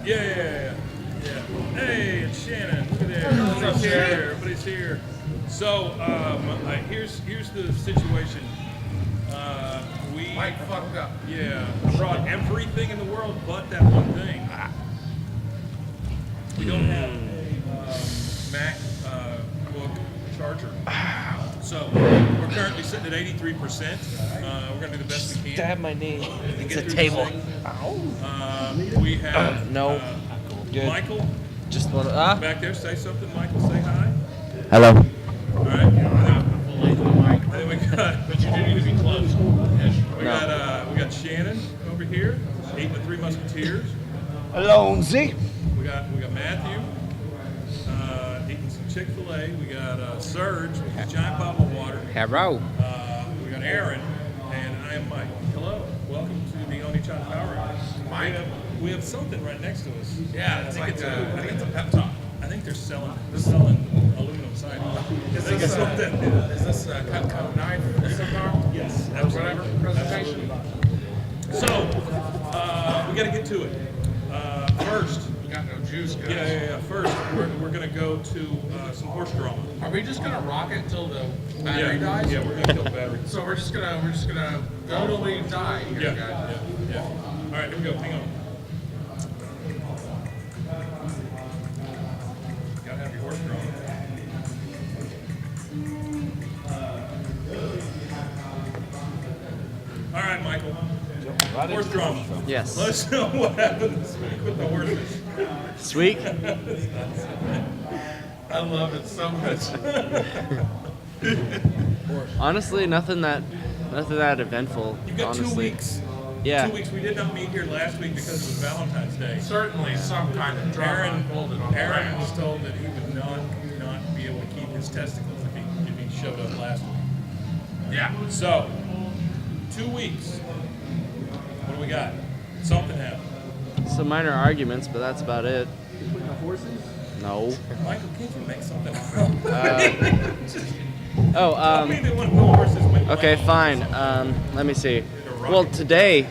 Yeah. Hey, it's Shannon. Look at there. Everybody's here. Everybody's here. So, here's the situation. Mike fucked up. Yeah, brought everything in the world but that one thing. We don't have a MacBook charger. So, we're currently sitting at 83%. We're going to do the best we can. Stab my knee. It's a table. We have no. Good. Michael Just want to. back there. Say something, Michael. Say hi. Hello. All right. And then we got. But you do need to be close. We got Shannon over here, eating the Three Musketeers. Alonzi. We got Matthew, eating some Chick-fil-A. We got Serge with his giant bottle of water. Hello. We got Aaron, and I am Mike. Hello, welcome to the Oniichan Power Hour. Mike. We have something right next to us. Yeah, I it's think like it's I think it's a pep talk. I think they're selling aluminum siding. Is this a Cutco knife cigar? Yes, Or whatever presentation? So, we got to get to it. First, We got no juice, guys. yeah. First, we're going to go to some horse drama. Are we just gonna rock it until the battery dies? Yeah, we're going to kill the battery. So we're just gonna go till we die here, guys. Yeah. All right, here we go. Hang on. Gotta have your horse drama. All right, Michael. Horse drama. Yes. Let us know what happened this week with the horses. Sweet. I love it so much. Honestly, nothing that eventful. You've got honestly. 2 weeks. Yeah. 2 weeks. We did not meet here last week because it was Valentine's Day. Certainly some kind of drama unfolded on the Aaron ground. was told that he would not be able to keep his testicles if he showed up last week. Yeah. So, 2 weeks. What do we got? Something happened. Some minor arguments, but that's about it. No. Michael, can't you make something up? I mean, they want no horses went Okay, last. fine. Let me see. Well, today,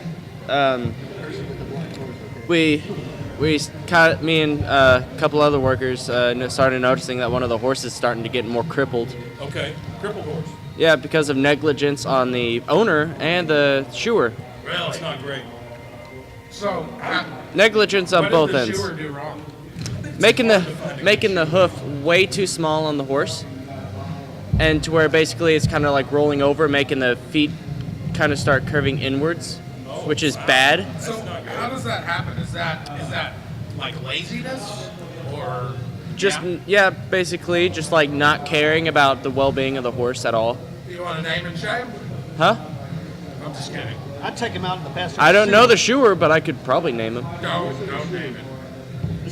me and a couple other workers started noticing that one of the horses starting to get more crippled. Okay, crippled horse. Yeah, because of negligence on the owner and the shoer. That's not great. So, Negligence on what both did the ends. shoer do wrong? Making the hoof way too small on the horse, and to where basically it's kind of like rolling over, making the feet kind of start curving inwards, which is bad. So how does that happen? Is that like laziness or Basically just like not caring about the well-being of the horse at all. You want to name and shame? Huh? I'm just kidding. I'd take him out in the pasture. I don't know the shoer, but I could probably name him. Don't name it.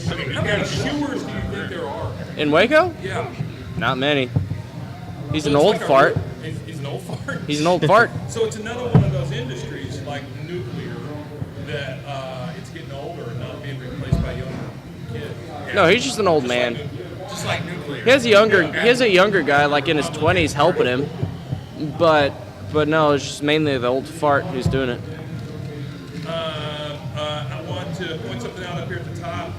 I mean, How many shoers do you think there are? In Waco? Yeah. Not many. He's So an it's old like a fart. He's an old fart. He's an old fart. So it's another one of those industries like nuclear that it's getting older and not being replaced by younger kids. No, he's just an old man. Just like nuclear. He has a younger guy like in his 20s helping him, but no, it's just mainly the old fart who's doing it. I want to point something out up here at the top.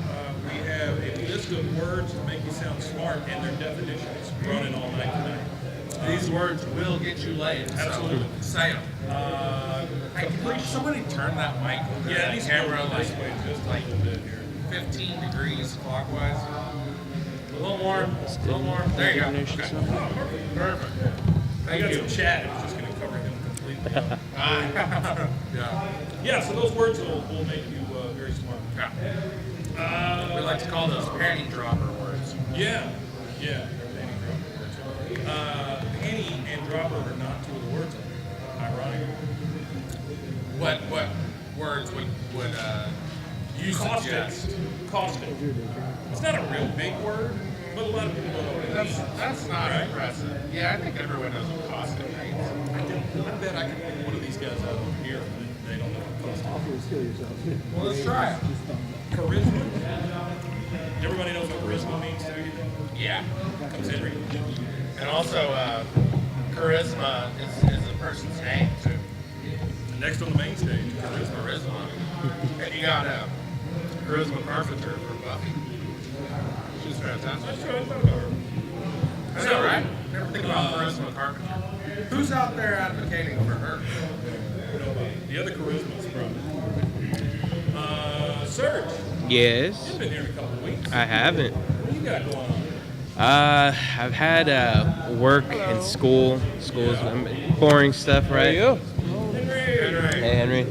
We have a list of words that make you sound smart and their definitions running all night tonight. These words will get you laid. Absolutely. So say them. Hey, can please somebody turn that mic over Yeah, that these camera this like way just a little bit here. 15 degrees clockwise? A little more. There you go. Okay. Perfect. I Thank got you. some chat. It's just going to cover him completely. Yeah. Yeah, so those words will make you very smart. We like to call those panty dropper words. Yeah. Penny and dropper are not two of the words. Ironic. What words would you suggest? Caustic. It's not a real big word, but a lot of people don't know what it means. That's not impressive. Yeah, I think everyone knows what caustic means. I bet I could pick one of these guys out over here and they don't know what caustic is. Well, let's try it. Charisma. Everybody knows what charisma means, do you think? Yeah. Comes in. And also, charisma is a person's name, too. Next on the main stage, charisma. Charisma. And you got Charisma Carpenter for Buffy. She's fantastic. That's true. I thought about her. I know, right? Never think about Charisma Carpenter. Who's out there advocating for her? Nobody. The other charisma's probably. Serge, Yes, you've been here in a couple of weeks. I haven't. What do you got going on? I've had work and school. School's boring stuff, right? Henry. Hey, Henry.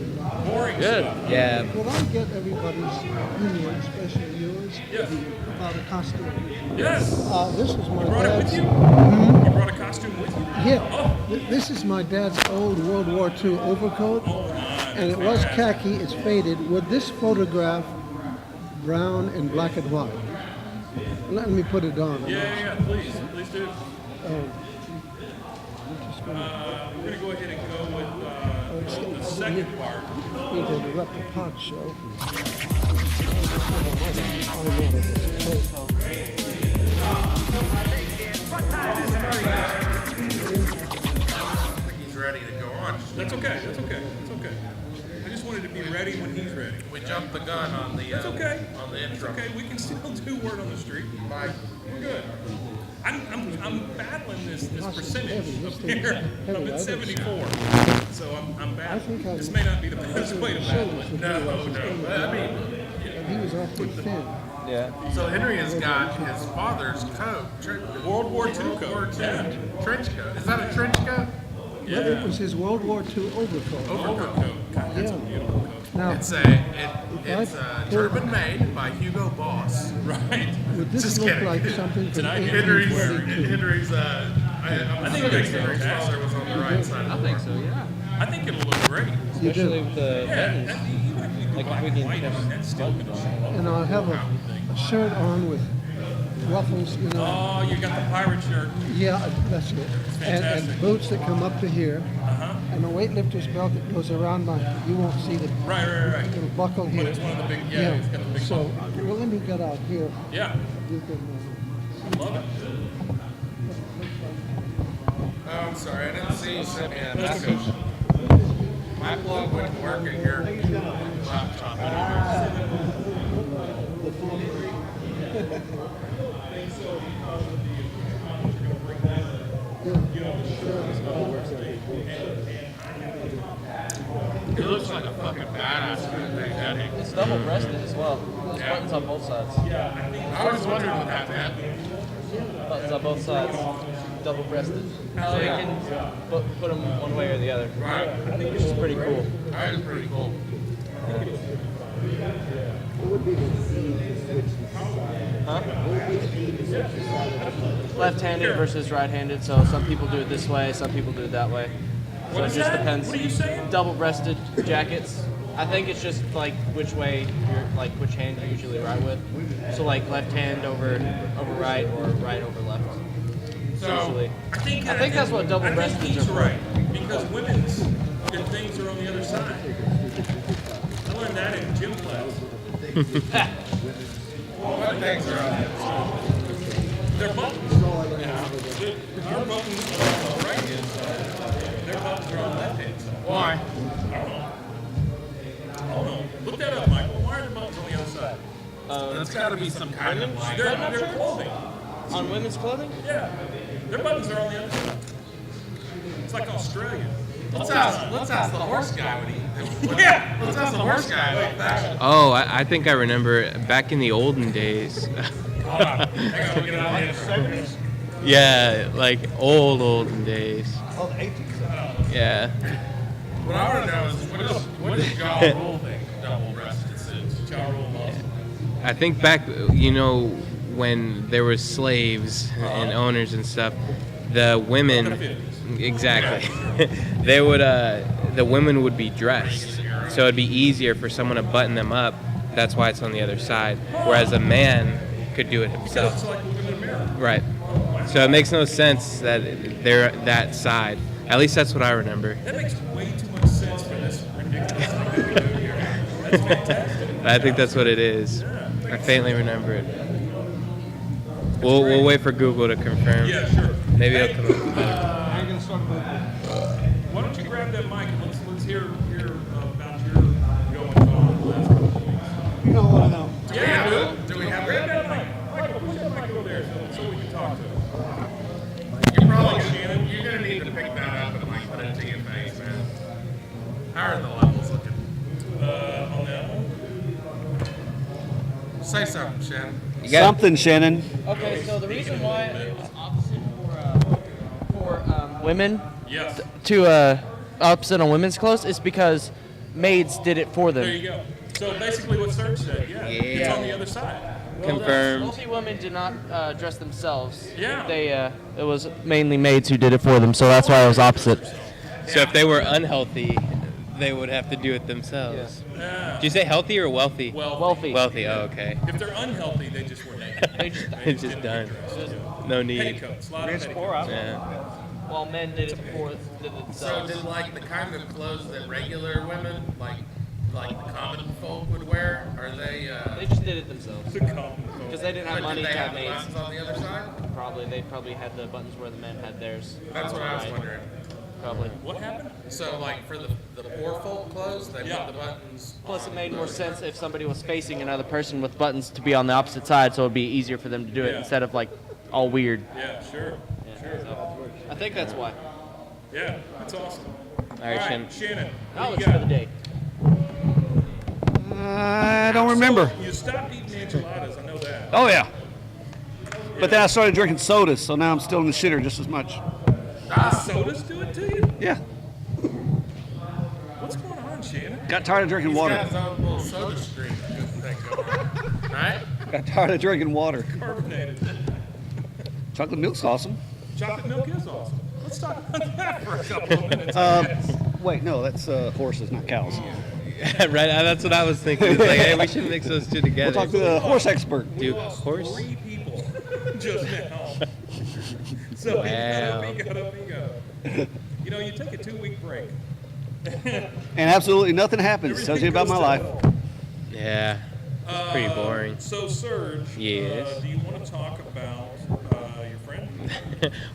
Boring Good. stuff. Yeah. Could I get everybody's opinion, especially yours, Yes. about a costume? Yes. This is my You brought it with dad's. you? You brought a costume with you? Yeah, this is my dad's old World War II overcoat, and it was khaki. It's faded. With this photograph, brown and black and white. Let me put it on. Yeah, please do. I'm We're going to go ahead and go with the second part. going to interrupt the pot show. He's ready to go on. That's okay. I just wanted to be ready when he's ready. We jumped the gun on the That's okay. on the It's intro. okay. We can still do word on the street. Bye. We're good. I'm battling this percentage up here. I'm at 74, so I'm battling. This may not be the best way to battle it. No. I mean, He was awfully thin. Yeah. so Henry has got his father's coat. World War II World War coat. II Yeah. trench coat. Is that a trench coat? But it was his World War II overcoat. Overcoat. God, that's a Yeah. beautiful coat. Now, It's German made by Hugo Boss. Right. would this Just look kidding. like something from Tonight, Henry's 1822? I'm I think it assuming makes it Henry's fantastic. father was on the right side. I think so, yeah. I think it'll look great. You Especially do. with the Yeah, buttons. even if we do Like, black we and can white, I just mean, that's still going to show up. And I'll have a shirt on with ruffles, you know. Oh, you got the pirate shirt. Yeah, that's it. And fantastic. boots that come up to here. Uh-huh. And a weightlifter's belt that goes around my, you won't see the Right. little buckle here. But it's one of the big, yeah, it's got the big So, buckle. well, let me get out here. Yeah, You can, love it. Oh, I'm sorry, I didn't see you sent me a message. My plug wouldn't work at your laptop It looks like a fucking badass thing, Daddy. It's double breasted as well. There's buttons on both sides. I always wondered what that meant. Buttons on both sides. Double breasted. So you can put them one way or the other. Right. Which is pretty cool. That is pretty cool. Left-handed versus right-handed, so some people do it this way, some people do it that way. So it is just that? depends. What are you saying? Double-breasted jackets. I think it's just like which way you're like which hand you usually write with. So like left hand over right or right over left. Usually. I think that's what double I think breasted he's are for. right, because women's good things are on the other side. I learned that in gym class. What things are on it? Their buttons. Your buttons are on the right hand side. Their buttons are on the left hand side. Why? I don't know. Look that up, Michael. Why are their buttons on the other side? That's got to be some kind of like. They're clothing. On women's clothing? Yeah. Their buttons are on the other side. It's like Australia. Let's ask the horse guy what he. Yeah. Let's ask the horse guy about that. Oh, I think I remember back in the olden days. Hold on. Hang on. We'll get it out here. Yeah, like olden days. Oh, the 18th. Yeah. What I want to know is what is Ja Rule thing? Double-breasted suits. Ja Rule laws. I think back, when there were slaves and owners and stuff, the women, exactly, they would, the women would be dressed, so it'd be easier for someone to button them up. That's why it's on the other side, whereas a man could do it It's himself. like looking in a mirror. Right. So it makes no sense that they're that side. At least that's what I remember. That makes way too much sense for this ridiculous thing that we do here. That's fantastic. I think that's what it is. I faintly remember it. We'll wait for Google to confirm. Yeah, sure. Maybe Hey, it'll come up better. why don't you grab that mic and let's hear about your goings on the last couple of weeks. You know what now? How are the levels looking? On that one. Say something, Shannon. You got Something, Shannon. Okay, so the reason why it was opposite for women Yes. to opposite on women's clothes is because maids did it for There them. you go. So basically what Serge said, it's Yeah. on the other side. confirmed. Wealthy women did not dress themselves. Yeah. They it was mainly maids who did it for them, so that's why it was opposite. So if they were unhealthy, they would have to do it themselves. Yeah. Did you say healthy or wealthy? Wealthy. Wealthy. Oh, okay. If they're unhealthy, they just were naked. They just It's just done. No need. Petticoats, a lot of petticoats. Yeah. while men did it for did it So themselves. did like the kind of clothes that regular women, like the common folk would wear, are they? They just did it themselves It's a common because they didn't have But money did to they have have the maids. buttons on the other side? They probably had the buttons where the men had theirs. That's what I was wondering. Probably. What happened? So like for the poor folk clothes, they Yeah. put the buttons. Plus, it made more sense if somebody was facing another person with buttons to be on the opposite side, so it'd be easier for them to do it Yeah. instead of like all weird. Yeah, sure. Sure. I think that's why. Yeah, that's awesome. All right, Shannon. Shannon. what Knowledge you for got? the day. I don't remember. So, you stopped eating enchiladas, I know that. Oh, yeah. But then I started drinking sodas, so now I'm still in the shitter just as much. Sodas do it to you? Yeah. What's going on, Shannon? Got tired of drinking He's got water. his own little soda stream thing going on. Right? Got tired of drinking water. Carbonated. Chocolate milk's awesome. Chocolate milk is awesome. Let's talk about that for a couple of minutes. Wait, no, that's horses, not cows. Right. That's what I was thinking. It's like, hey, we should mix those two We'll together. talk to the horse expert. Dude, horse. 3 people just now. So Wow. we got up. You know, you take a 2-week break. And absolutely nothing happens. Tells you about my life. Yeah. It's pretty boring. So, Serge, Yes. do you want to talk about your friend?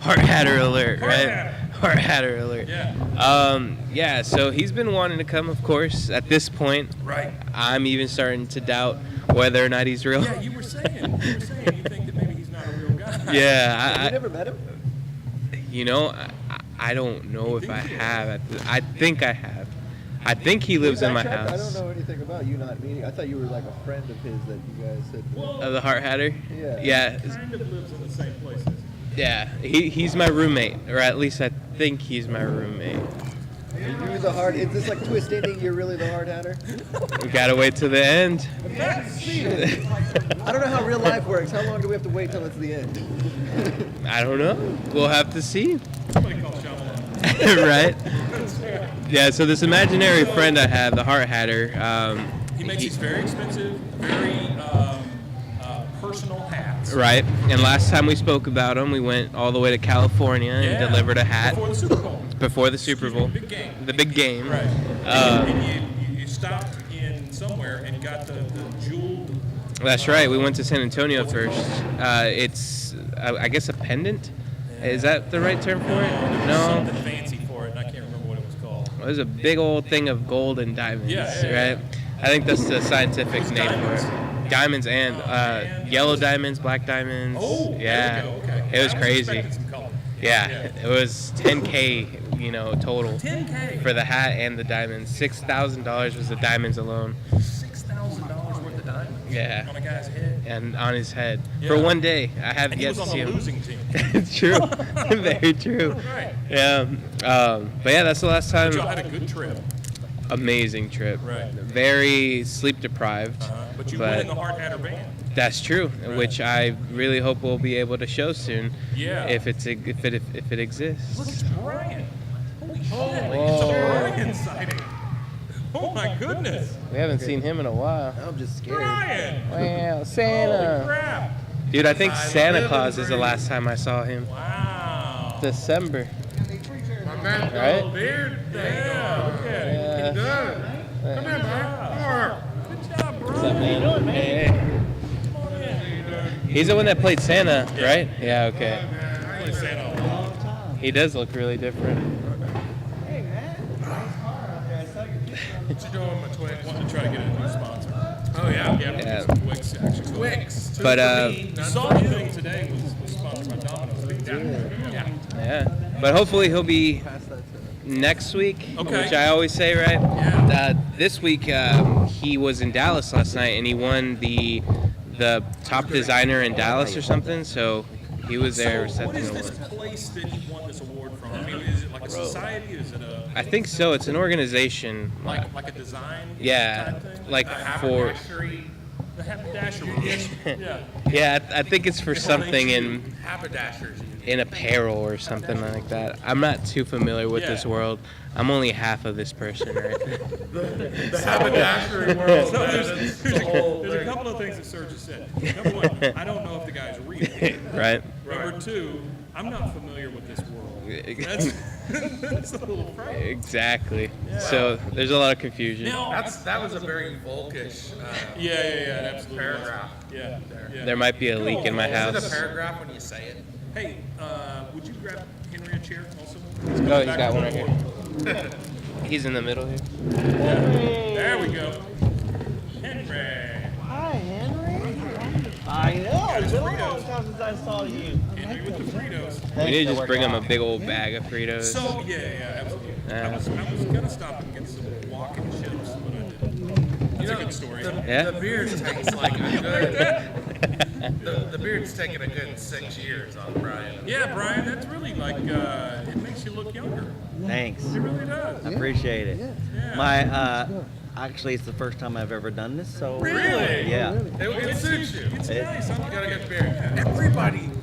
Heart Hatter alert, Heart right? Hatter. Heart Hatter alert. Yeah. Yeah, so he's been wanting to come, of course. At this point, Right. I'm even starting to doubt whether or not he's real. Yeah, you were saying you think that maybe he's not a real guy. Yeah, You never met him? you know, I don't know if I have. I think I have. I think he lives in my I don't house. know anything about you not meeting. I thought you were like a friend of his that you guys had. The Heart Hatter? Yeah. Yeah, Kind of lives in the same place. yeah. He's my roommate, or at least I think he's my roommate. Are you the hard? Is this like twist ending? You're really the hard hatter? We gotta wait till the end. I don't know how real life works. How long do we have to wait till it's the end? I don't know. We'll have to see. Somebody called Shyamalan. Right? Yeah, so this imaginary friend I have, the Heart Hatter, He makes these very expensive, very personal hats. right? And last time we spoke about him, we went all the way to California and Yeah. delivered a hat Before the Super Bowl. before the Super Bowl. Big game. The big game. Right. Uh, And you stopped in somewhere and got the jeweled. That's right. We went to San Antonio first. It's, I guess, a pendant. Is that the right term for it? No. Something fancy for it, and I can't remember what it was called. It was a big old thing of gold and diamonds, Yeah. right? I think that's the scientific name diamonds? for it. Diamonds and yellow diamonds, black diamonds. Oh, yeah. there we go. Okay. It was I crazy. expected some color. Yeah, it was 10K, total 10K. for the hat and the diamonds. $6,000 was the diamonds alone. $6,000 worth of diamonds. Yeah. On a guy's head. And on his head Yeah. for one day. I have And he yet was to on see the him. losing team. It's true. Very true. Right. Yeah. But yeah, that's the last time. Y'all had a good trip. Amazing trip. Right. Very sleep deprived. But you were in the Heart Hatter band. That's true, Right. which I really hope we'll be able to show soon. Yeah. If it exists. Look, it's Brian. Holy shit. It's a Brian sighting. Oh my goodness. We haven't seen him in a while. I'm just scared. Brian. Wow, Holy Santa. crap. Dude, I think Santa Claus is the last time I saw him. Wow. December. My man, got a Right? little beard. Yeah, look at it. Yeah. He does. Come here, man. Good job, bro. What's up, man? Hey. He's the one that played Santa, right? Yeah, okay. Play Santa all day. He does look really different. What you doing, my twin? Wanting to try to get a new sponsor. Oh, yeah? Yeah. Wix, actually. Twix. But, You saw the thing today was sponsored by Domino's. Big time. Yeah. Yeah. But hopefully he'll be next week, Okay. which I always say, right? Yeah. This week, he was in Dallas last night, and he won the top designer in Dallas or something. So he was there So what accepting is the this award. place that he won this award from? I mean, is it like a society? Is it a I think so. It's an organization. like a design? Yeah, type thing? like for The haberdashery. Yeah. yeah. I think it's for something in Haberdashers. apparel or something like that. I'm not too familiar with this Yeah. world. I'm only half of this person, right? The haberdashery world. So man, there's it's the whole a thing. couple of things that Serge has said. Number one, I don't know if the guy's real. Right? Number two, I'm not familiar with this world. That's a little frightening. Exactly. So there's a lot of confusion. Now, That was a very volkish yeah, it absolutely was. paragraph. Yeah. There might be a leak in my Is it a house. paragraph when you say it? Hey, would you grab Henry a chair also? Oh, he's got one right here. He's in the middle here. There we go. Henry. Hi, Henry. I know. It's been a long time since I saw you. Henry with the Fritos. We need to just bring him a big old bag of Fritos. So, yeah, absolutely. Yeah. I was going to stop and get some walking chips, but I didn't. That's a good story. Yeah? The beard takes like a good. The beard's taken a good 6 years on Brian. Yeah, Brian, that's really like, it makes you look younger. Thanks. It really does. I appreciate it. Yeah. My actually, it's the first time I've ever done this. So Really? yeah. It suits you. It's nice. I You like got a it. good beard.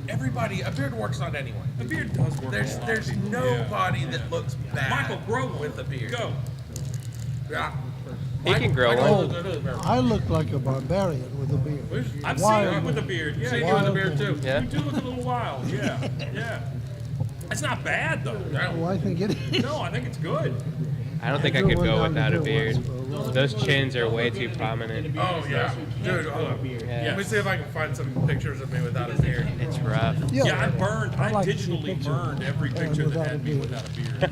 Everybody, a beard works on anyone. The beard does work. There's on a lot of people. nobody that looks bad. Michael, grow one. with a beard. Go. Yeah. He can grow Michael one. looks good with a beard. I look like a barbarian with a beard. I've Wild seen you with a man. beard. Yeah, See you you with a beard too. Yeah. You do look a little wild. Yeah, yeah. It's not bad though. Oh, I think it is. No, I think it's good. I don't think I could go without a beard. Those chins are way too prominent. Oh yeah, dude. Hold on. Yeah. Let me see if I can find some pictures of me without a beard. It's rough. Yeah, I like to see digitally pictures burned every picture that without a had me beard. without a beard.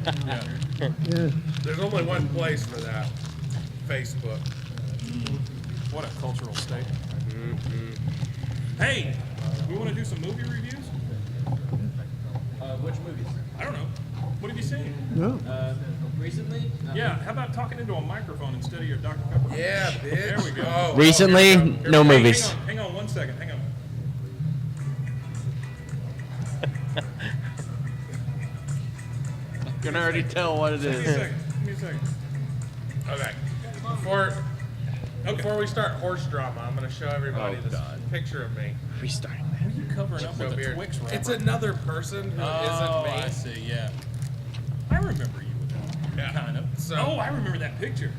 Yeah. Yeah. There's only one place for that. Facebook. What a cultural statement. Hey, we want to do some movie reviews? Which movies? I don't know. What have you seen? No. Recently? Yeah, how about talking into a microphone instead of your Dr. Pepper? Yeah, bitch. There we go. Oh, Recently, here we go. no Hey, movies. Hang on 1 second. Hang on. I can already tell what it Give me a is. second. Give me a second. Okay. Before we start horse drama, I'm going to show everybody this picture of me. Restarting that. What are you covering up No with a beard. Twix wrapper? It's another person who Oh, not me. I see, yeah. I remember you with that. Yeah. Kind of. So- Oh, I remember that picture.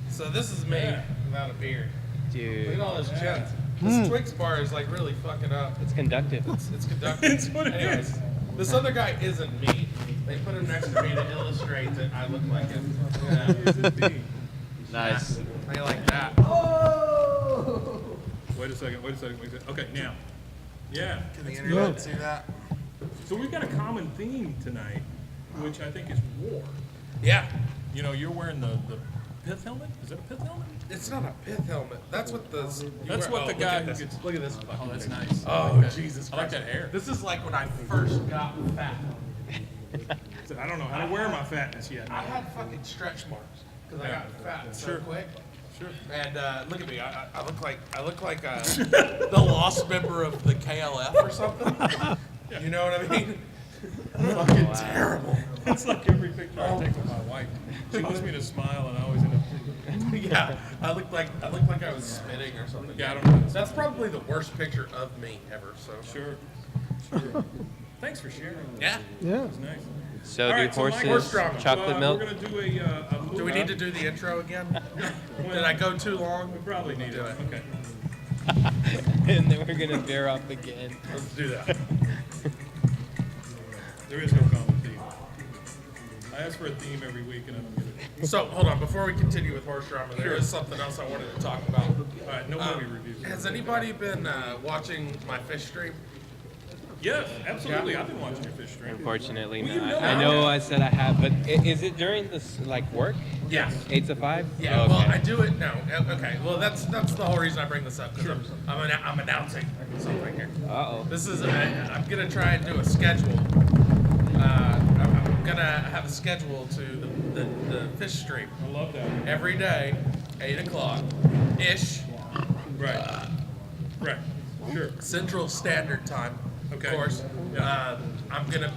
So this is me Yeah. without a beard. Look Dude, at all this chins. This Twix bar is like really fucking up. it's conductive. It's conductive. It's what it Anyways, is. this other guy isn't me. They put him next to me to illustrate that I look like him. Yeah. Nice. I like that. Wait a second. Okay, now. Yeah. Can the internet see that? So we've got a common theme tonight, which I think is war. Yeah. You know, you're wearing the pith helmet? Is that a pith helmet? It's not a pith helmet. That's what the. That's what the guy who Look gets. Look at this. Oh, that's nice. Oh, Jesus I like Christ. that hair. This is like when I first got fat. I don't know how to wear my fatness yet. I had fucking stretch marks because I got fat so Sure. quick. Sure. And look at me. I look like the lost member of the KLF or something. You know what I mean? Fucking terrible. It's like every picture I take with my wife. She wants me to smile, and I always end up. Yeah, I look like I was spitting or something. Yeah, I don't know. That's probably the worst picture of me ever. So Sure. Thanks for sharing. yeah. Yeah. It's nice. So All do right, so Mike, horses horse drama. chocolate milk? We're gonna do a movie. Do we need to do the intro again? Did I go too long? We probably need it. Okay. And then we're gonna veer off again. Let's do that. There is no common theme. I ask for a theme every week, and I don't get it. So hold on, before we continue with horse drama, there is something else I wanted to talk about. All right, no movie reviews. Has anybody been watching my fish stream? Yes, absolutely. I've been watching your fish stream. Unfortunately Well, you not. know I know I said I have, but is it during this like work? Yeah. 8 to 5? Yeah, Oh, well, okay. I do it now. Okay, well, that's the whole reason I bring this up, because I'm announcing something here. Uh-oh. This is, I'm going to try and do a schedule. I'm I'm gonna have a schedule to the fish stream. I love that. Every day, 8 o'clock ish. Right. Right. Sure. Central Standard Time. Okay. Of course. Yeah. I'm gonna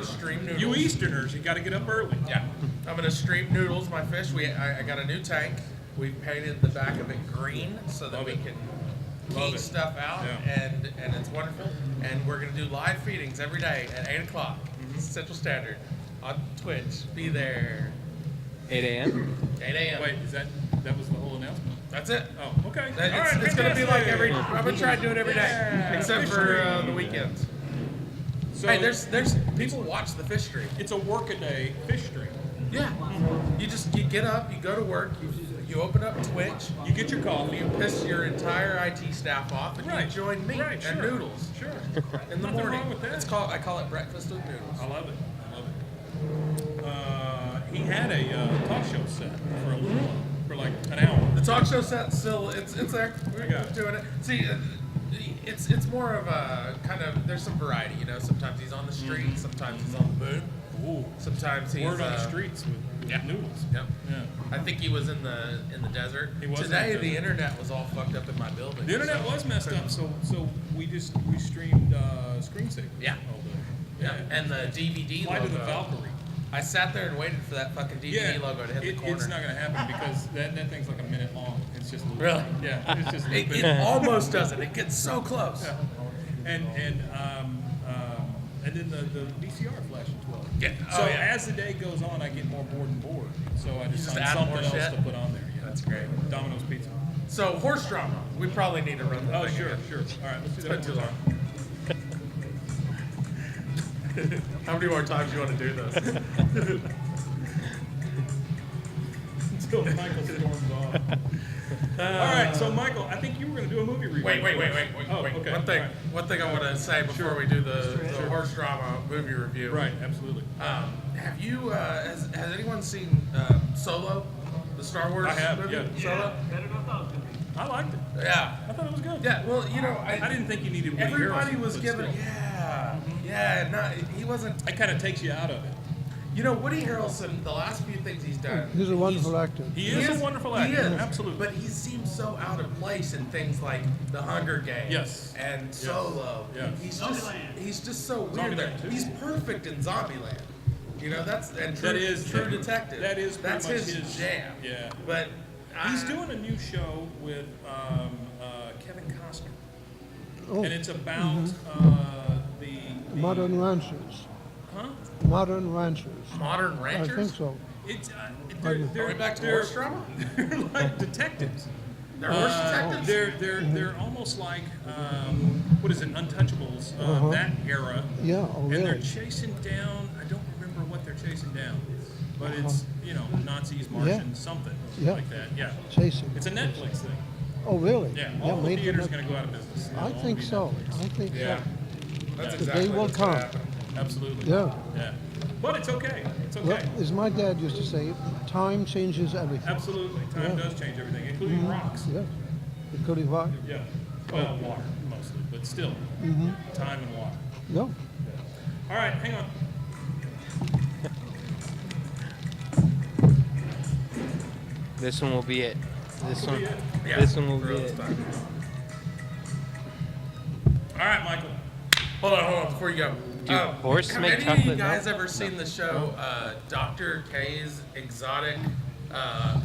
stream noodles. You Easterners, you got to get up early. Yeah. I'm gonna stream noodles. My fish. I got a new tank. We've painted the back of it green so that Love we it. can Love heat it. stuff out, Yeah. and it's wonderful. And we're gonna do live feedings every day at 8 o'clock Central Standard on Twitch. Be there. 8 a.m. 8 a.m. Wait, that was the whole announcement? That's it. Oh, okay. It's, All right, it's gonna be like fantastic. I'm gonna try to do it every day, Yeah, except fish for stream. the weekends. So Hey, there's people watch the fish stream. it's a workaday fish stream. Yeah. You get up, you go to work, you open up Twitch, You get your coffee. you piss your entire IT staff off, and Right. you join me Right, and sure. noodles Sure. in the Nothing morning. wrong with that. I call it breakfast with noodles. I love it. I love it. He had a talk show set for a little while, for like an hour. The talk show set still it's there. We're got it. doing it. See, it's more of a kind of there's some variety. You know, sometimes he's on the street, sometimes he's on the moon, Ooh. sometimes he's Word on the streets with yeah. noodles. Yep. Yeah. I think he was in the desert. He was in Today. the The desert. internet was all fucked up in my building. The internet so- was messed up, so we streamed screensaver. Yeah. all day. Yeah, and the DVD Flight logo. of the Valkyrie. I sat there and waited for that fucking DVD logo to hit the corner. It's not going to happen because that thing's like a minute long. It's just a little Really? Yeah, it's just a little It bit. almost doesn't. It gets so close. Yeah. And then the VCR flashing 12. Yeah. So Oh, yeah. as the day goes on, I get more bored and bored. So I just just find add something more else shit? to put on there. Yeah. That's great. Domino's Pizza. So horse drama. We probably need to run that Oh, thing sure, again. sure. All right, let's do It's that. been too one long. more How many more times you want to do this? Until Michael storms off. All right, so Michael, I think you were going to do a movie review. Wait. Oh, okay. One thing. All right. One thing I want to say before we do the horse drama movie review. Right, absolutely. Have you? Has anyone seen Solo, the Star Wars I have, movie? yeah. Solo. I liked it. Yeah. I thought it was good. Yeah. Well, you know, I didn't think you needed Woody everybody Harrelson, was but given. still. Yeah. No, he wasn't. It kind of takes you out of it. You know, Woody Harrelson. The last few things he's done. He's a wonderful actor. He is a wonderful actor. He is, Absolutely. But he seems so out of place in things like The Hunger Games. Yes. And Yes. Solo. Yes. He's just so weird. Zombieland, too. He's perfect in Zombieland. You know, True Detective. That is pretty that's much his jam. Yeah. But He's doing a new show with Kevin Costner, Oh, and it's about the Modern Ranchers. Huh? Modern Ranchers. Modern I Ranchers. think so. It's Are we Are we back to horse drama? they're like detectives. They're horse detectives. They're almost like what is it, Untouchables, that era. Yeah, oh, And they're really? chasing down. I don't remember what they're chasing down, but it's Nazis, Martians, something Yeah. like that. Yeah. Chasing. It's a Netflix thing. Oh, really? Yeah. All the made for theaters are Net- going to go out of business. It'll I all think be so. Netflix. I think Yeah. so. That's The exactly day will what's gonna come. happen. Absolutely. Yeah. Yeah. But it's okay. It's okay. Well, as my dad used to say, time changes everything. Absolutely. Time Yeah. does change everything, including rocks. Yeah. Including what? Yeah. Well, water mostly, but still, time and water. No. All right, hang on. This one will be it. This one. Yeah. This one will For be this it. time. All right, Michael. Hold on, before you go. Do horse have make any of you chocolate guys milk? ever seen the show Dr. K's Exotic ER?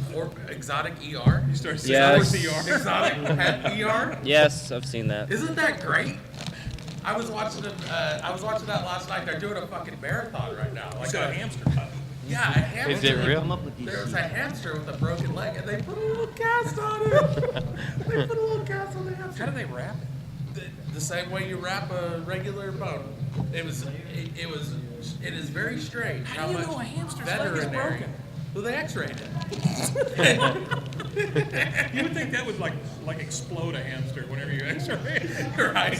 You start saying Yes. ER. Exotic Pet ER? Yes, I've seen that. Isn't that great? I was watching it. I was watching that last night. They're doing a fucking marathon right now. Like Like a hamster pup. Yeah, a hamster. Is it real? There was a hamster with a broken leg, and they put a little cast on it. They put a little cast on the hamster. How do they wrap it? The same way you wrap a regular bone. It is very strange How how do you much know a hamster's leg is veterinary. broken? Well, they X-rayed it. You would think that would like explode a hamster whenever you X-ray it. Right.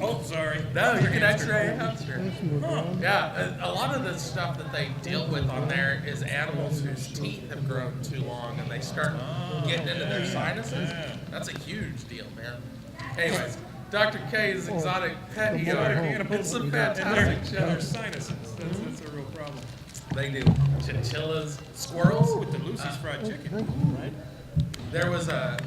Oh, sorry. No, you can X-ray a hamster. Let's move on. Yeah, a lot of the stuff that they deal with on there is animals whose teeth have grown too long and they start getting into their sinuses. yeah. That's a huge deal, man. Anyways, Dr. K's exotic pet ER. It's a fantastic show. Their sinuses. That's a real problem. They do chinchillas, squirrels. With the Lucy's fried chicken. Right. There was a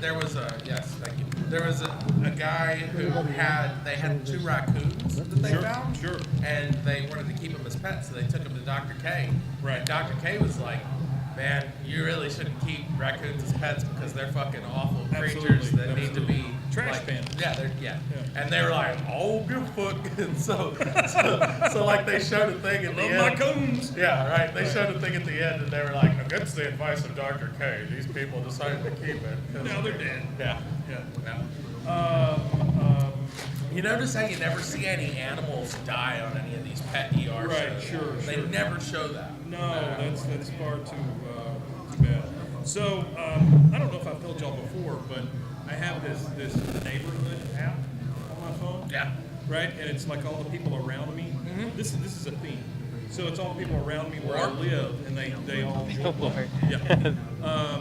yes, thank you. There was a guy who had 2 raccoons that they found. Sure. And they wanted to keep them as pets, so they took them to Dr. K. Right. And Dr. K was like, man, you really shouldn't keep raccoons as pets because they're fucking awful creatures that need to be trash like, pan. Yeah. And they were like, oh, good fuck. And so like they showed a thing at the end. my coons. Yeah, right. They showed a thing at the end, and they were like, against the advice of Dr. K, these people decided to keep it. Now they're dead. Yeah. You notice how you never see any animals die on any of these pet ER Right, shows? sure. They never show that. No, that's far too bad. So I don't know if I've told y'all before, but I have this neighborhood app on my phone. Yeah. Right, and it's like all the people around me. Mm-hmm. This is a theme. So it's all the people around me where I live, and they all. Lord. Yeah.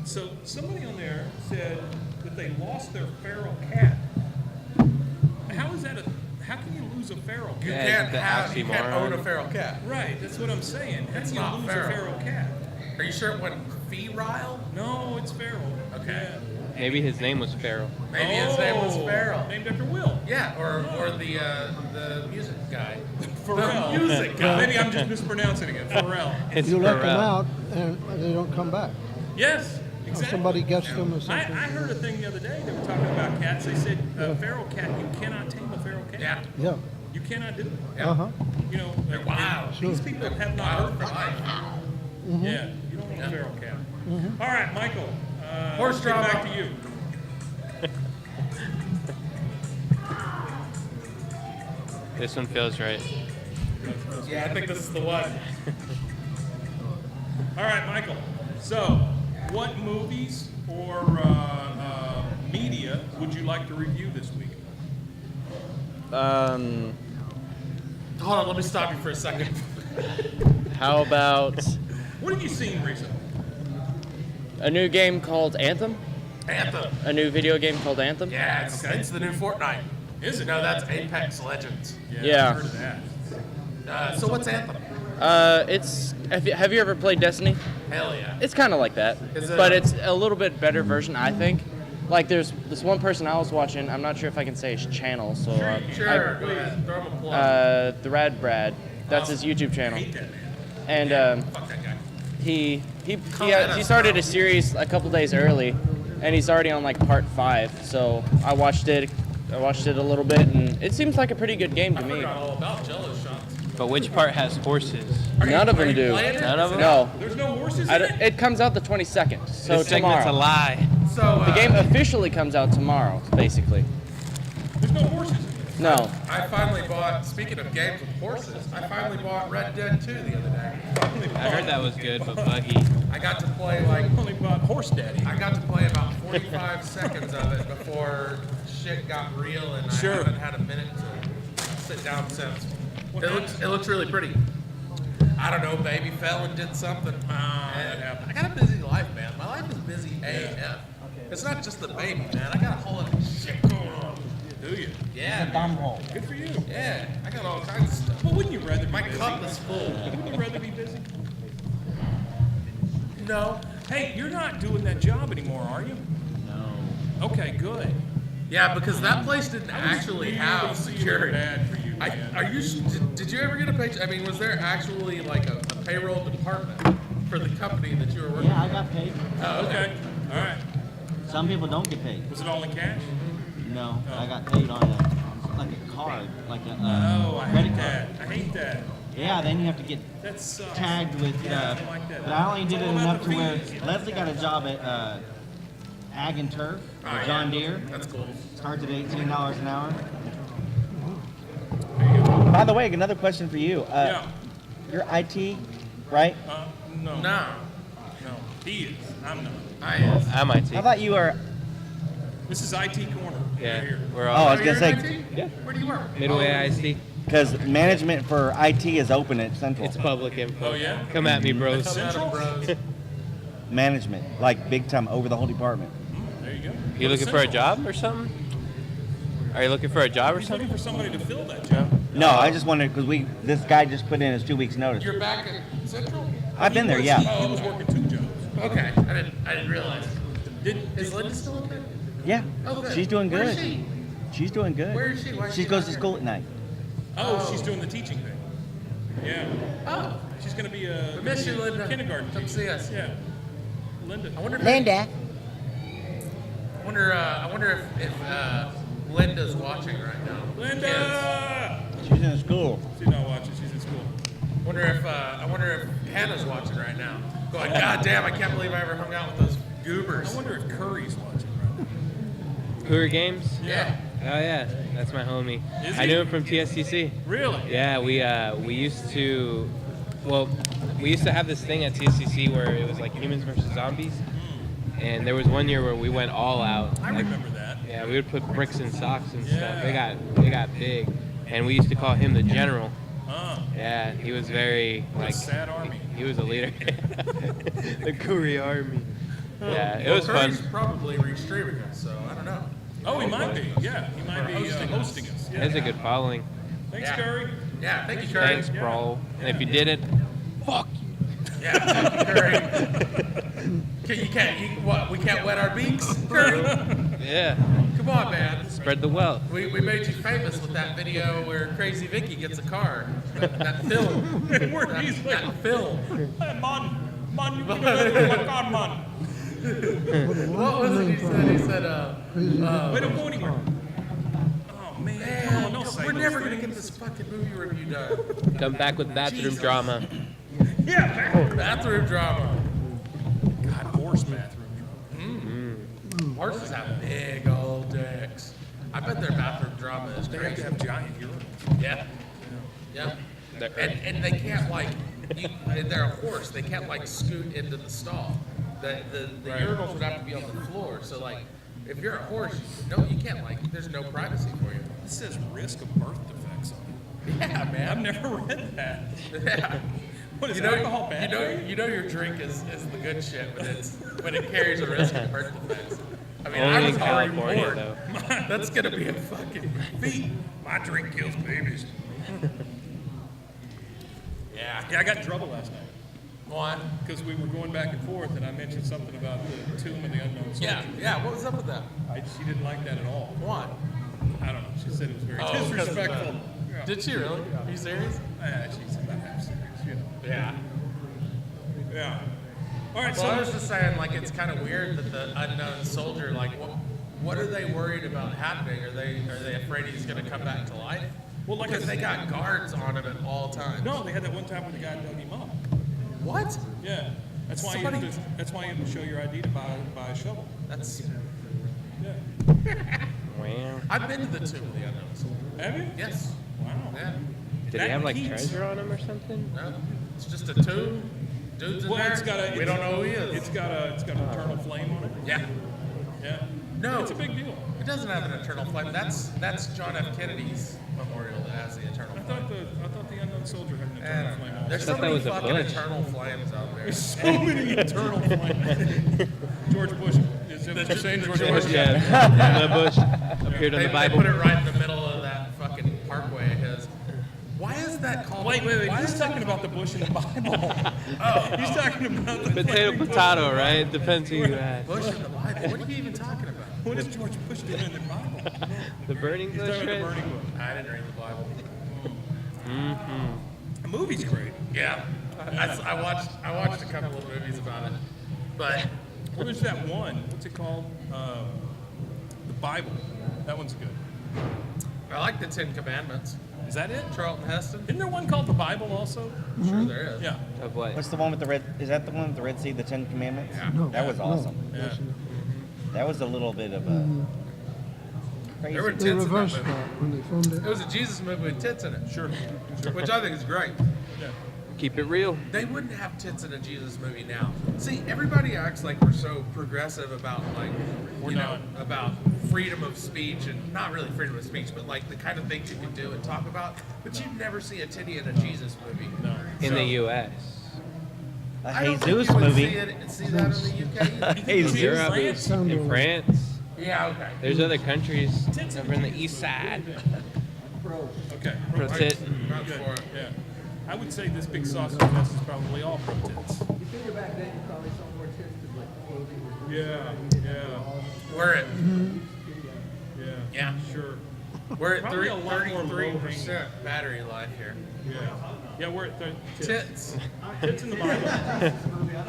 So somebody on there said that they lost their feral cat. How can you lose a feral cat? You Yeah, can't own a feral cat. Right, that's what I'm saying. How It's can you not lose feral. a feral cat? Are you sure it wasn't feral? No, it's feral. Okay. Yeah. Maybe his name was Pharaoh. Maybe his name was Oh, Feral. Named after Will. Yeah, or the music guy. Pharrell. The music guy. Maybe I'm just mispronouncing it. Pharrell. It's You let them Pharrell. out and they don't come back. Yes, Or exactly. somebody gets them or I something. heard a thing the other day. They were talking about cats. They said a feral cat, you cannot tame a feral cat. Yeah. Yeah. You cannot do it. Yeah. Uh-huh. You know, They're wild. These people have not Wild heard for from life. Yeah, you don't want a feral cat. All right, Michael. Horse let's get drama. back to you. This one feels right. Yeah, I think this is the one. All right, Michael. So, what movies or media would you like to review this week? Hold on, let me stop you for a second. How about What have you seen recently? a new game called Anthem? Anthem. A new video game called Anthem? Yeah, it's the new Fortnite. Is it? No, that's Apex Legends. Yeah. I've heard of that. So what's Anthem? It's have you ever played Destiny? Hell yeah. It's kind of like that, Is it- but it's a little bit better version, I think. Like there's this one person I was watching. I'm not sure if I can say his channel, so Sure, go ahead. Throw him a plug. the Rad Brad. That's his YouTube channel, Hate that man. and Fuck that guy. he started a series a couple days early, and he's already on like part 5. So I watched it a little bit, and it seems like a pretty good game to I me. forgot all about Jello shots. But which part has horses? None of Are them you do. playing it? None of them? No, There's no horses I in don't- it comes out the 22nd, so This segment's a tomorrow. lie. So The game officially comes out tomorrow, basically. There's no horses in it. No. I finally bought, speaking of games with horses, I finally bought Red Dead 2 the other day. I heard that was good, but buggy. I got to play like, Only bought Horse Daddy. I got to play about 45 seconds of it before shit got real and Sure. I haven't had a minute to sit down since. It looks really pretty. I don't know, baby fell and did something. that And happens. I got a busy life, man. My life is busy AF. It's not just the baby, man. I got a whole lot of shit going on. Do you? Yeah, Bum man. hole. Good for you. Yeah, I got all kinds of stuff. But wouldn't you rather be My busy? cup is full. Wouldn't you rather be busy? No. Hey, you're not doing that job anymore, are you? No. Okay, good. Yeah, because that place didn't I was actually really have feeling security. bad for you, man. Are you? Did you ever get a paycheck? I mean, was there actually like a payroll department for the company that you were working? Yeah, I got paid. Oh, Okay. All right. Some people don't get paid. Was it all in cash? No, I got paid on a card, like a Oh, I credit hate card. that. I hate that. Yeah, then you have to get That sucks. tagged with. Yeah, I don't like that. But I only did It's it all about enough the to where fees. Leslie got a job at Ag and Turf, Oh, or yeah. John Deere. That's cool. Starts at $18 an hour. There you go. By the way, another question for you. Yeah. You're IT, right? No. No, No. He is. I'm not. I is. I might see. I thought you were. This is IT Corner. Yeah, Right here. we're Oh, I all was gonna You're in say, IT? Yeah. Where do you work? Midway IC. because management for IT is open at Central. It's public info. Oh, yeah? Come at me, bros. Central? Bros. Management, like big time, over the whole department. There you go. You looking for a job or something? Are you looking for a job or He's something? looking for somebody to fill that job. No, I just wondered because this guy just put in his 2 weeks notice. You're back at Central? I've been there, He yeah. was working 2 jobs. Okay, I didn't realize. Is Linda still okay? Yeah, Oh, good. she's doing Where good. is she? She's doing good. Where is she? Why is She she goes not to here? school at night. Oh, she's doing the teaching thing. Yeah. Oh, She's going to be a we miss you, Linda. kindergarten Come teacher. see us. Yeah. Linda. I wonder. Linda. I wonder if Linda's watching right now. Linda! She's in school. She's not watching. She's in school. I wonder if Hannah's watching right now. Going, God damn, I can't believe I ever hung out with those goobers. I wonder if Curry's watching right now. Cougar Games? Yeah. Oh yeah, that's my homie. Is I he? knew him from TSTC. Really? Yeah, we used to, well, we used to have this thing at TSTC where it was like humans versus zombies, and there was one year where we went all out. I Like, remember that. yeah, we would put bricks in socks and stuff. Yeah. They got big, and we used to call him the general. Oh. Yeah, he was very What a like sad army. he was a leader. The Koori army. Yeah, it was Curry's fun. probably restreaming us, so I don't know. Oh, he might be. Yeah, he might be hosting us. He has a good following. Thanks, Yeah. Curry. Yeah, thank you, Curry. Thanks, bro. And if you didn't, fuck you. Yeah, thank you, Curry. We can't wet our beaks, Curry. Yeah, Come on, man. spread the wealth. We made you famous with that video where Crazy Vicky gets a car. That film. Where he's like, That film. hey, man, you give me my card, man. What was it he said? He said, Wait a morning. Oh, man. Come on, don't say we're those never going to things. get this fucking movie review done. Come back with bathroom Jesus. drama. Yeah, Bathroom drama. God, horse bathroom. Horses have big old dicks. I bet their bathroom drama is They have crazy. to have giant urine. Yeah. Yeah. And they can't like, they're a horse. They can't like scoot into the stall. The urinals would have to be on the floor. So like, if you're a horse, you can't like. There's no privacy for you. It says risk of birth defects on it. Yeah, I've man. never read that. Yeah. What is You know, alcohol bad? you know your drink is the good shit when it carries a risk of birth defects. I mean, I Only was in already California, born. though. That's gonna be a fucking feat. My drink kills babies. Yeah. Yeah, I got in trouble last night Why? because we were going back and forth, and I mentioned something about the tomb of the unknown soldier. Yeah. What was up with that? She didn't like that at all. Why? I don't know. She said it was very 'cause of disrespectful. the- Did she really? Are you serious? She's about half serious, you know. Yeah. Yeah. All right, Well, I was so just saying, like, it's kind of weird that the unknown soldier, like, what are they worried about happening? Are they afraid he's gonna come back to life? Well, like I because they said- got guards on him at all times. no, they had that one time when the guy dug him up. What? Yeah. That's why Somebody- you have to show your ID to buy a shovel. That's. Yeah. Wow. I've been to the tomb of the unknown soldier. Have you? Yes. Wow. Yeah. Did That he have like Keats. treasure on him or something? No. It's just a tomb. Dude's in Well, there. it's got a. We don't know who he is. It's got an eternal flame on it. Yeah. Yeah. No. It's a big deal. It doesn't have an eternal flame. That's John F. Kennedy's memorial that has the eternal I flame. thought the unknown soldier had an I eternal don't flame know. on it. There's I so thought that many was a fucking bush. eternal flames out there. There's so many eternal flames. George Bush. Is it the same George Bush? Yeah. The bush appeared on They the Bible. put it right in the middle of that fucking parkway of his. Why is that called? Wait. Why He's is talking about the bush in the Bible. Oh, he's talking about the Potato, flaming bush. potato, right? Depends who you ask. Bush in the Bible? What are you even talking about? What is George Bush doing in the Bible? The burning He's bush, talking about the right? burning bush. I didn't read the Bible. The movie's great. Yeah, I watched a couple of movies about it, but Well, there's that one. What's it called? The Bible. That one's good. I like the Ten Commandments. Is that it? Charlton Heston. Isn't there one called the Bible also? Sure, there is. Yeah. Of what? What's the one with the red? Is that the one with the Red Sea, the Ten Commandments? Yeah. No, That was no, awesome. Yeah. That was a little bit of a crazy. There were They tits in that reversed movie. that when they filmed It it. was a Jesus movie with tits in it, Sure. which I think is great. Yeah. Keep it real. They wouldn't have tits in a Jesus movie now. See, everybody acts like we're so progressive about like, you know, about freedom of speech and not really freedom of speech, but like the kind of things you can do and talk about. But you'd never see a titty in a Jesus movie. No. In the U.S. A I don't think Jesus you would movie. see that in the UK. either. Jesus. Europe, France? in France. Yeah, okay. There's other countries over in the east side. Okay. Pro tit. Not Good. for it. Yeah. I would say this big sausage fest is probably all pro tits. You figure back then you probably saw more tits because like clothing was. Yeah. We're at Yeah. Sure. we're at Probably a lot more 33% battery life here. Yeah. Yeah, we're at tits. Tits. Tits in the Bible.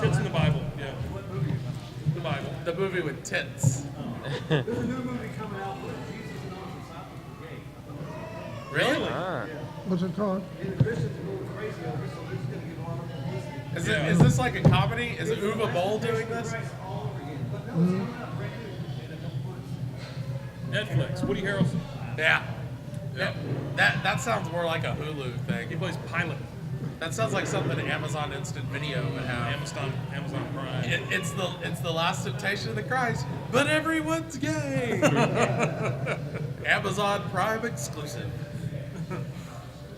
Tits in the Bible. Yeah. The Bible. The movie with tits. There's a new movie coming out with Jesus and all the South of the gay. Really? Ah. What's it called? And the Christians are going crazy over it, so they're just going to give a lot of publicity. Is this like a comedy? Is it Uwe Boll doing this? All over again. But no, it's coming out brand new. Netflix. Woody Harrelson. Yeah. That sounds more like a Hulu He thing. plays Pilot. That sounds like something Amazon Instant Video would have. Amazon Prime. It's the last temptation of the Christ, but everyone's gay. Amazon Prime exclusive.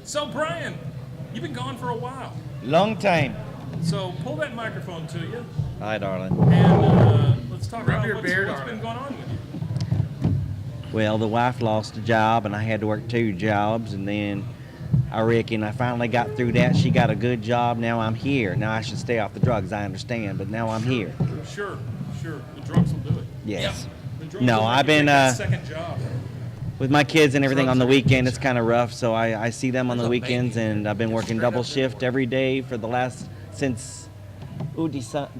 So Brian, you've been gone for a while. Long time. So pull that microphone to you Hi, darling. and let's talk Rub about your beard what's on been it. going on with you. Well, the wife lost a job, and I had to work 2 jobs, and then I reckon I finally got through that. She got a good job. Now I'm here. Now I should stay off the drugs, I understand, but now I'm here. Sure. The drugs will do it. Yes. The drugs No, will make I've you been, take that second job. With my kids and everything on the Drugs are weekend, it's kind of rough, so I see them on the There's a weekends, baby. and I've been working double shift every day for the last, since,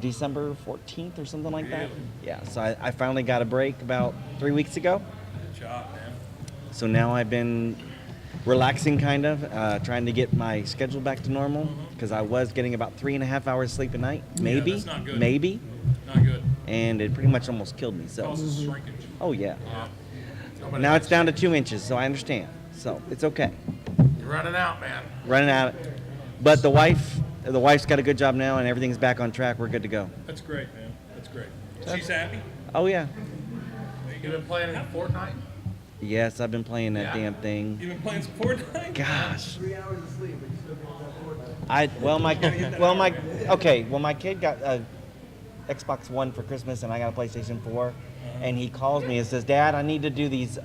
December 14th or something like that. Yeah, so I finally got a break about 3 weeks ago. Good job, man. So now I've been relaxing, kind of, trying to get my schedule back to normal, because I was getting about 3.5 hours sleep a night, maybe, that's not good. maybe, Not good. and it pretty much almost killed me. So, Causes shrinkage. oh yeah. Nobody Now likes it's down to 2 inches, so I understand. So it's okay. You're running out, man. Running out, but the wife's got a good job now, and everything's back on track. We're good to go. That's great, man. That's great. She's happy. Oh yeah. You been playing in Fortnite? Yes, I've been playing that Yeah. damn thing. You've been playing some Fortnite? Gosh. 3 hours of sleep, but you still can't afford that. My kid got a Xbox One for Christmas, and I got a PlayStation 4, and he calls me and says, "Dad, I need to do these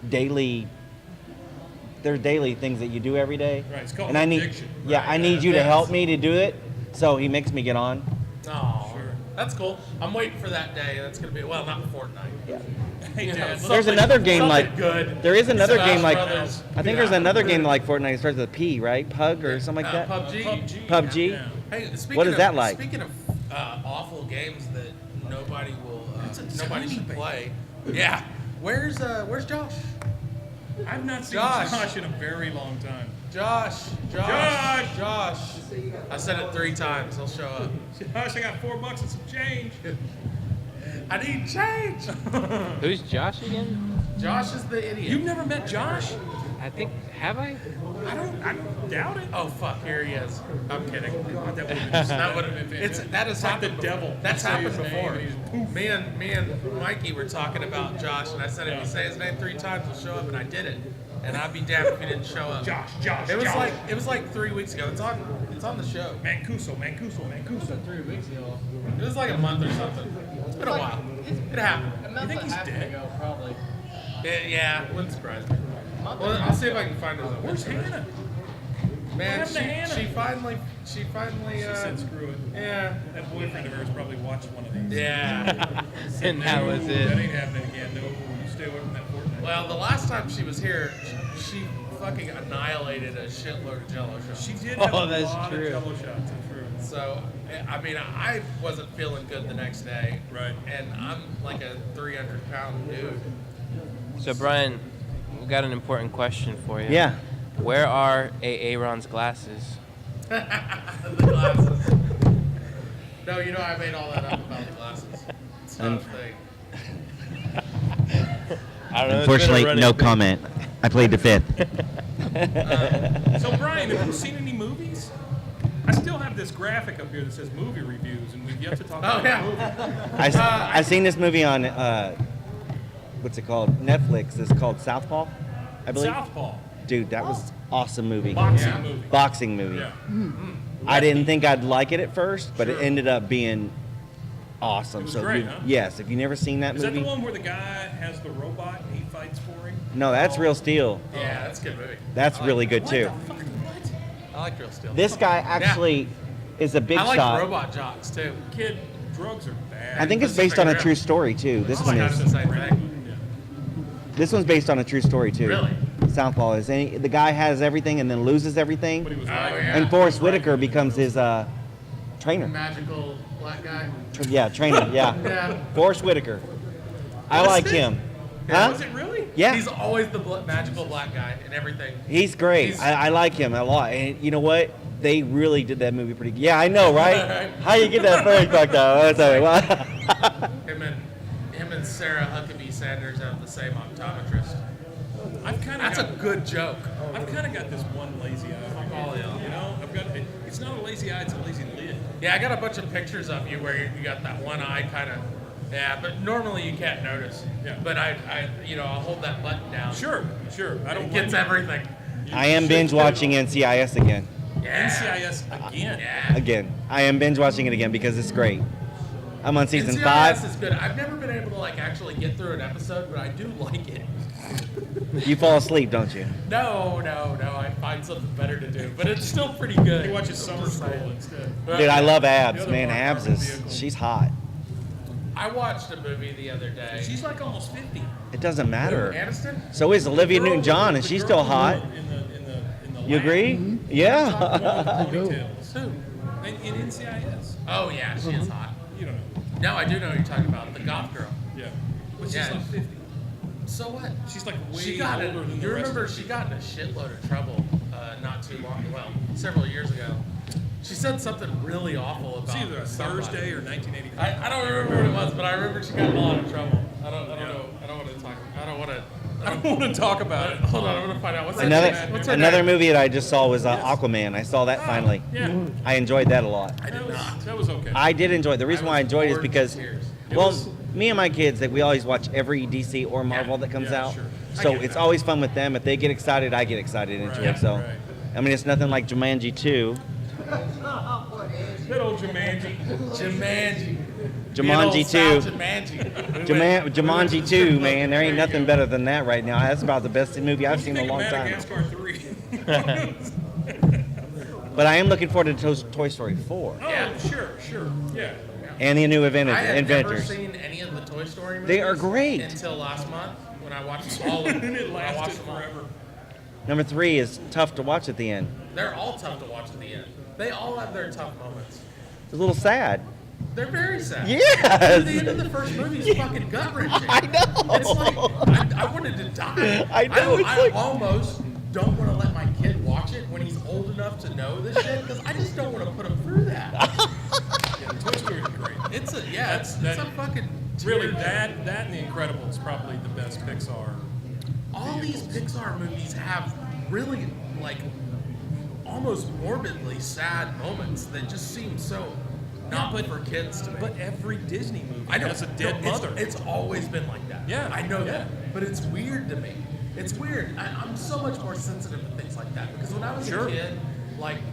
daily." They're daily things that you do every day. Right, it's called and I need, addiction. yeah, I need you to help me to do it. So he makes me get on. Oh, Sure. that's cool. I'm waiting for that day. That's gonna be not Fortnite. Yeah. Hey, You know, Dad. something- There's another game something like good. there is another Smash game like Brothers. I think there's another game like Fortnite that starts with a P, right? Pug or something like that. PUBG. PUBG. Yeah. Hey, speaking What is of, that like? Speaking of awful games that nobody will, It's a nobody tiny should bit. play. Yeah. Where's Josh? I've not seen Josh. Josh in a very long time. Josh. I said it 3 times. He'll show up. Josh, I got $4 and some change. I need change. Who's Josh again? Josh is the idiot. You've never met Josh? I think, have I? I doubt it. Oh fuck! Here he is. I'm kidding. God, that would've been That would have been. That has like the happened. devil. That's You say his happened name before. and he's poof. Me and Mikey were talking about Josh, and I said if you say his name 3 times, he'll show up, and I did it. And I'd be damned if he didn't show up. Josh. It was like 3 weeks ago. It's on the show. Mancuso. 3 weeks ago. It was like a month or something. It's been a while. It happened. A think he's month and a half dead? ago, probably. Yeah, wouldn't surprise me. Well, I'll see if I can find his. Where's Hannah? Man, What happened to Hannah? she finally. She said screw it. Yeah. That boyfriend of hers probably watched one of these. Yeah. And that was That it. ain't happening again. No, you stay away from that Fortnite. Well, the last time she was here, she fucking annihilated a shitload of Jello shots. She did have Oh, a that's lot true. of Jello shots. That's true. So, I mean, I wasn't feeling good the next day. Right. And I'm like a 300-pound dude. So, Brian, we got an important question for you. Yeah. Where are Aaron's glasses? The glasses. No, you know I made all that up about the glasses. It's not a thing. I don't know. Unfortunately, no comment. I played the fifth. So, Brian, have you seen any movies? I still have this graphic up here that says movie reviews, and we've yet to talk Oh, about yeah. movies. I seen this movie on what's it called? Netflix. It's called Southpaw, I believe. Southpaw. Dude, that was awesome movie. Boxing Yeah. movie. Boxing movie. Yeah. I didn't think I'd like it at first, but it ended up being awesome. It was So great, you- huh? yes, if you've never seen that Is that movie, the one where the guy has the robot and he fights for him? no, that's Real Steel. Yeah, that's a good movie. That's really good What too. the fuck? What? I like Real Steel. This guy actually is a big I like shot. Robot Jocks too. Kid, drugs are bad. I think it's based on a true story too. This Oh one my God, it's the is. same thing. This one's based on a true story too. Really? Southpaw is. And the guy has everything and then loses everything. But he was Oh, right. yeah. And Forrest Whitaker becomes his trainer. Magical black guy. Yeah, trainer. Yeah. Yeah. Forrest Whitaker. I Was like it? him. Yeah, Was it really? Yeah. He's always the magical black guy in everything. He's great. He's- I like him a lot. And you know what? They really did that movie pretty good. Yeah, I know, right? How you get that face back though? That's Him and Sarah Huckabee Sanders have the same optometrist. I've kind of That's a good joke. I've kind of got this one lazy eye. Oh, yeah. You know, I've got. It's not a lazy eye; it's a lazy lid. Yeah, I got a bunch of pictures of you where you got that one eye kind of. Yeah, but normally you can't notice. Yeah. But I'll hold that button down. Sure. I don't. It gets blame you. everything. I am binge watching NCIS again. Yeah. NCIS again. Yeah. Again, I am binge watching it again because it's great. I'm on season NCIS 5. is good. I've never been able to actually get through an episode, but I do like it. You fall asleep, don't you? No. I find something better to do, but it's still pretty good. He watches Summer School instead. Dude, I love The Abs, other man. part, Abs Carbon is, Vehicle. she's hot. I watched a movie the other day. She's like almost 50. It doesn't matter. Aniston? So is Olivia Newton-John, and The she's girl still hot. In the You lab. agree? The one Yeah. with the ponytails. Who? In NCIS. Oh yeah, she is hot. You don't know. No, I do know what you're talking about. The goth girl. Yeah. But she's Yeah. like 50. So what? She's like way She got older than you the rest remember of she got in a shitload of trouble not too long, several years ago. She said something really awful It's about either a somebody. Thursday or 1985. I don't remember what it was, but I remember she got in a lot of trouble. I don't know. I don't want to talk. I don't want to talk about it. Hold on, I'm gonna find out what's Another her name? What's her another name? movie that I just saw was Aquaman. I saw that finally. Yeah. I enjoyed that a lot. That was okay. I did enjoy it. The reason why I enjoyed it is bored to because, tears. well, me and my kids, we always watch every DC or Marvel that comes yeah, out. sure. I So get it's that. always fun with them. If they get excited, I get excited into Right, it. So, right. I mean, it's nothing like Jumanji 2. Good old Jumanji. Jumanji. Jumanji Good old 2. South Jumanji. Jumanji 2, man. There ain't nothing better than that right now. That's about the best movie I've seen in a Think long of time. Madagascar 3. But I am looking forward to Toy Story 4 Yeah. Oh, sure. Yeah. and the new I had never Inventors. seen any of the Toy Story movies. They are great. Until last month when I watched all of them. And it When I watched lasted them all. forever. Number 3 is tough to watch at the end. They're all tough to watch at the end. They all have their tough moments. It's a little sad. They're very sad. Yes. The end of the first movie is fucking gut wrenching. I know. It's like I wanted to die. I know, it's I like- almost don't want to let my kid watch it when he's old enough to know this shit because I just don't want to put him through that. Yeah, Toy Story is great. It's a That's- it's a fucking Really, tearjerker. that and The Incredibles is probably the best Pixar. All these Pixar movies have really almost morbidly sad moments that just seem so not for kids to me. But every Disney movie I know has a dead no, mother. It's always been like that. Yeah, I know yeah. that, but it's weird to me. It's weird. I'm so much more sensitive to things like that because when I was Sure. a kid,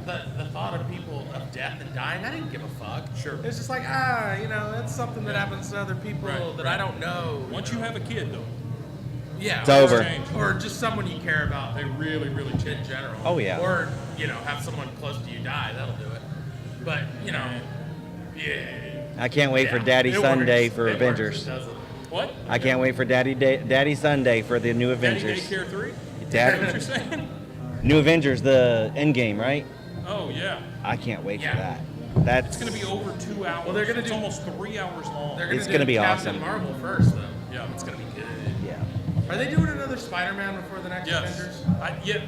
the thought of people of death and dying, I didn't give a fuck. Sure. It's just that's something that happens to other people Right, that right. I don't know. Once you have a kid, though, yeah, It's over. change. Or just someone you care about they really, really in change. general. Oh, yeah. Or have someone close to you die. That'll do it. But yeah. I can't wait for Yeah, Daddy it Sunday works. for It works. Avengers. It doesn't. What? I can't wait for Daddy Sunday for the new Daddy Avengers. Daycare 3? Is Dad- that what you're saying? New Avengers, the Endgame, right? Oh, yeah. I can't wait Yeah. for that. That's It's going to be over 2 hours. Well, they're gonna it's do- almost 3 hours long. They're gonna It's do gonna be Captain awesome. Marvel first, though. Yeah. It's gonna be good. yeah. Are they doing another Spider-Man before the next Yes. Avengers?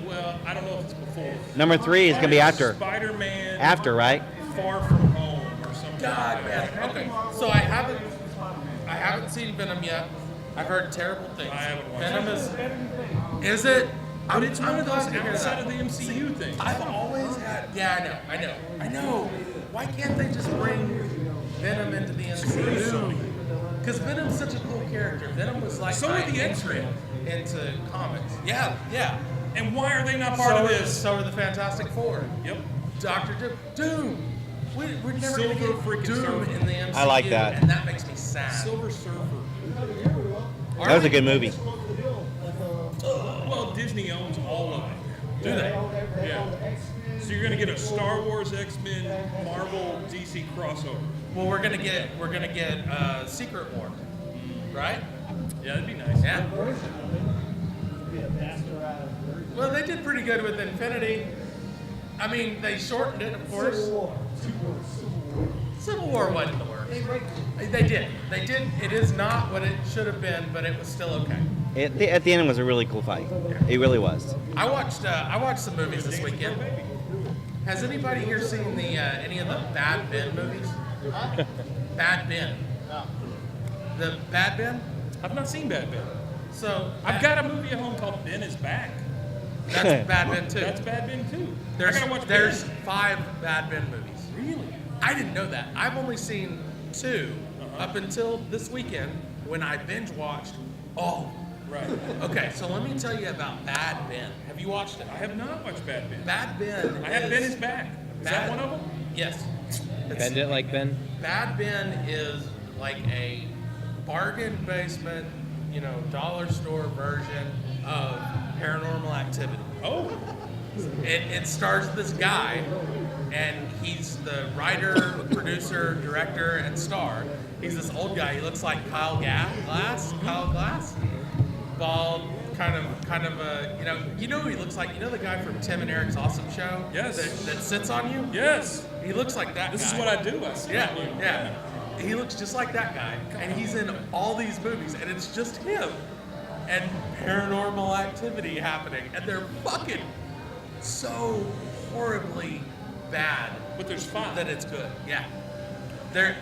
Well, I don't know if it's before. Number 3 is gonna be after. Spider-Man After, right? Far From Home or something. God, like that. man. Okay, so I haven't seen Venom yet. I've heard terrible things. I haven't watched Venom is it? But it's one of glad those to hear outside that. of the MCU things. I've always had. Yeah, I know. Why can't they just bring Venom into the MCU? Because Venom's such a cool character. Venom was like So my are the entry X-Men. into comics. Yeah. And why are they not part of this? So are the Fantastic Four. Yep. Doctor Doom. We're never Silver gonna get freaking Doom Surfer. in the MCU, I like that. and that makes me sad. Silver Surfer. That was a good movie. Well, Disney owns all of it. Do they? Yeah. So you're gonna get a Star Wars, X-Men, Marvel, DC crossover. Well, we're gonna get Secret War, right? Yeah, that'd be nice. Yeah. Well, they did pretty good with Infinity. I mean, they shortened it, of course. Civil War wasn't the worst. They did. They did. It is not what it should have been, but it was still okay. At the end, it was a really cool fight. It really was. I watched some movies this weekend. Has anybody here seen any of the Bad Ben movies? Bad Ben. The Bad Ben? I've not seen Bad Ben. So I've got a movie at home called Ben is Back. That's Bad Ben too. That's Bad Ben too. There's I gotta watch there's Ben. 5 Bad Ben movies. Really? I didn't know that. I've only seen 2 up until this weekend when I binge watched all. Right. Okay, so let me tell you about Bad Ben. Have you watched it? I have not watched Bad Ben. Bad Ben. I have Ben is Back. Is that one of them? Yes. Bend it like Ben. Bad Ben is like a bargain basement, dollar store version of Paranormal Activity. Oh. It stars this guy, and he's the writer, producer, director, and star. He's this old guy. He looks like Kyle Glass, bald, kind of a, who he looks like. You know the guy from Tim and Eric's Awesome Show? Yes. That sits on you. Yes. He looks like that. This guy. is what I do. I sit Yeah, on you. yeah. He looks just like that guy, and he's in all these movies, and it's just him and Paranormal Activity happening, and they're fucking so horribly bad. But there's 5. That it's good. Yeah, they're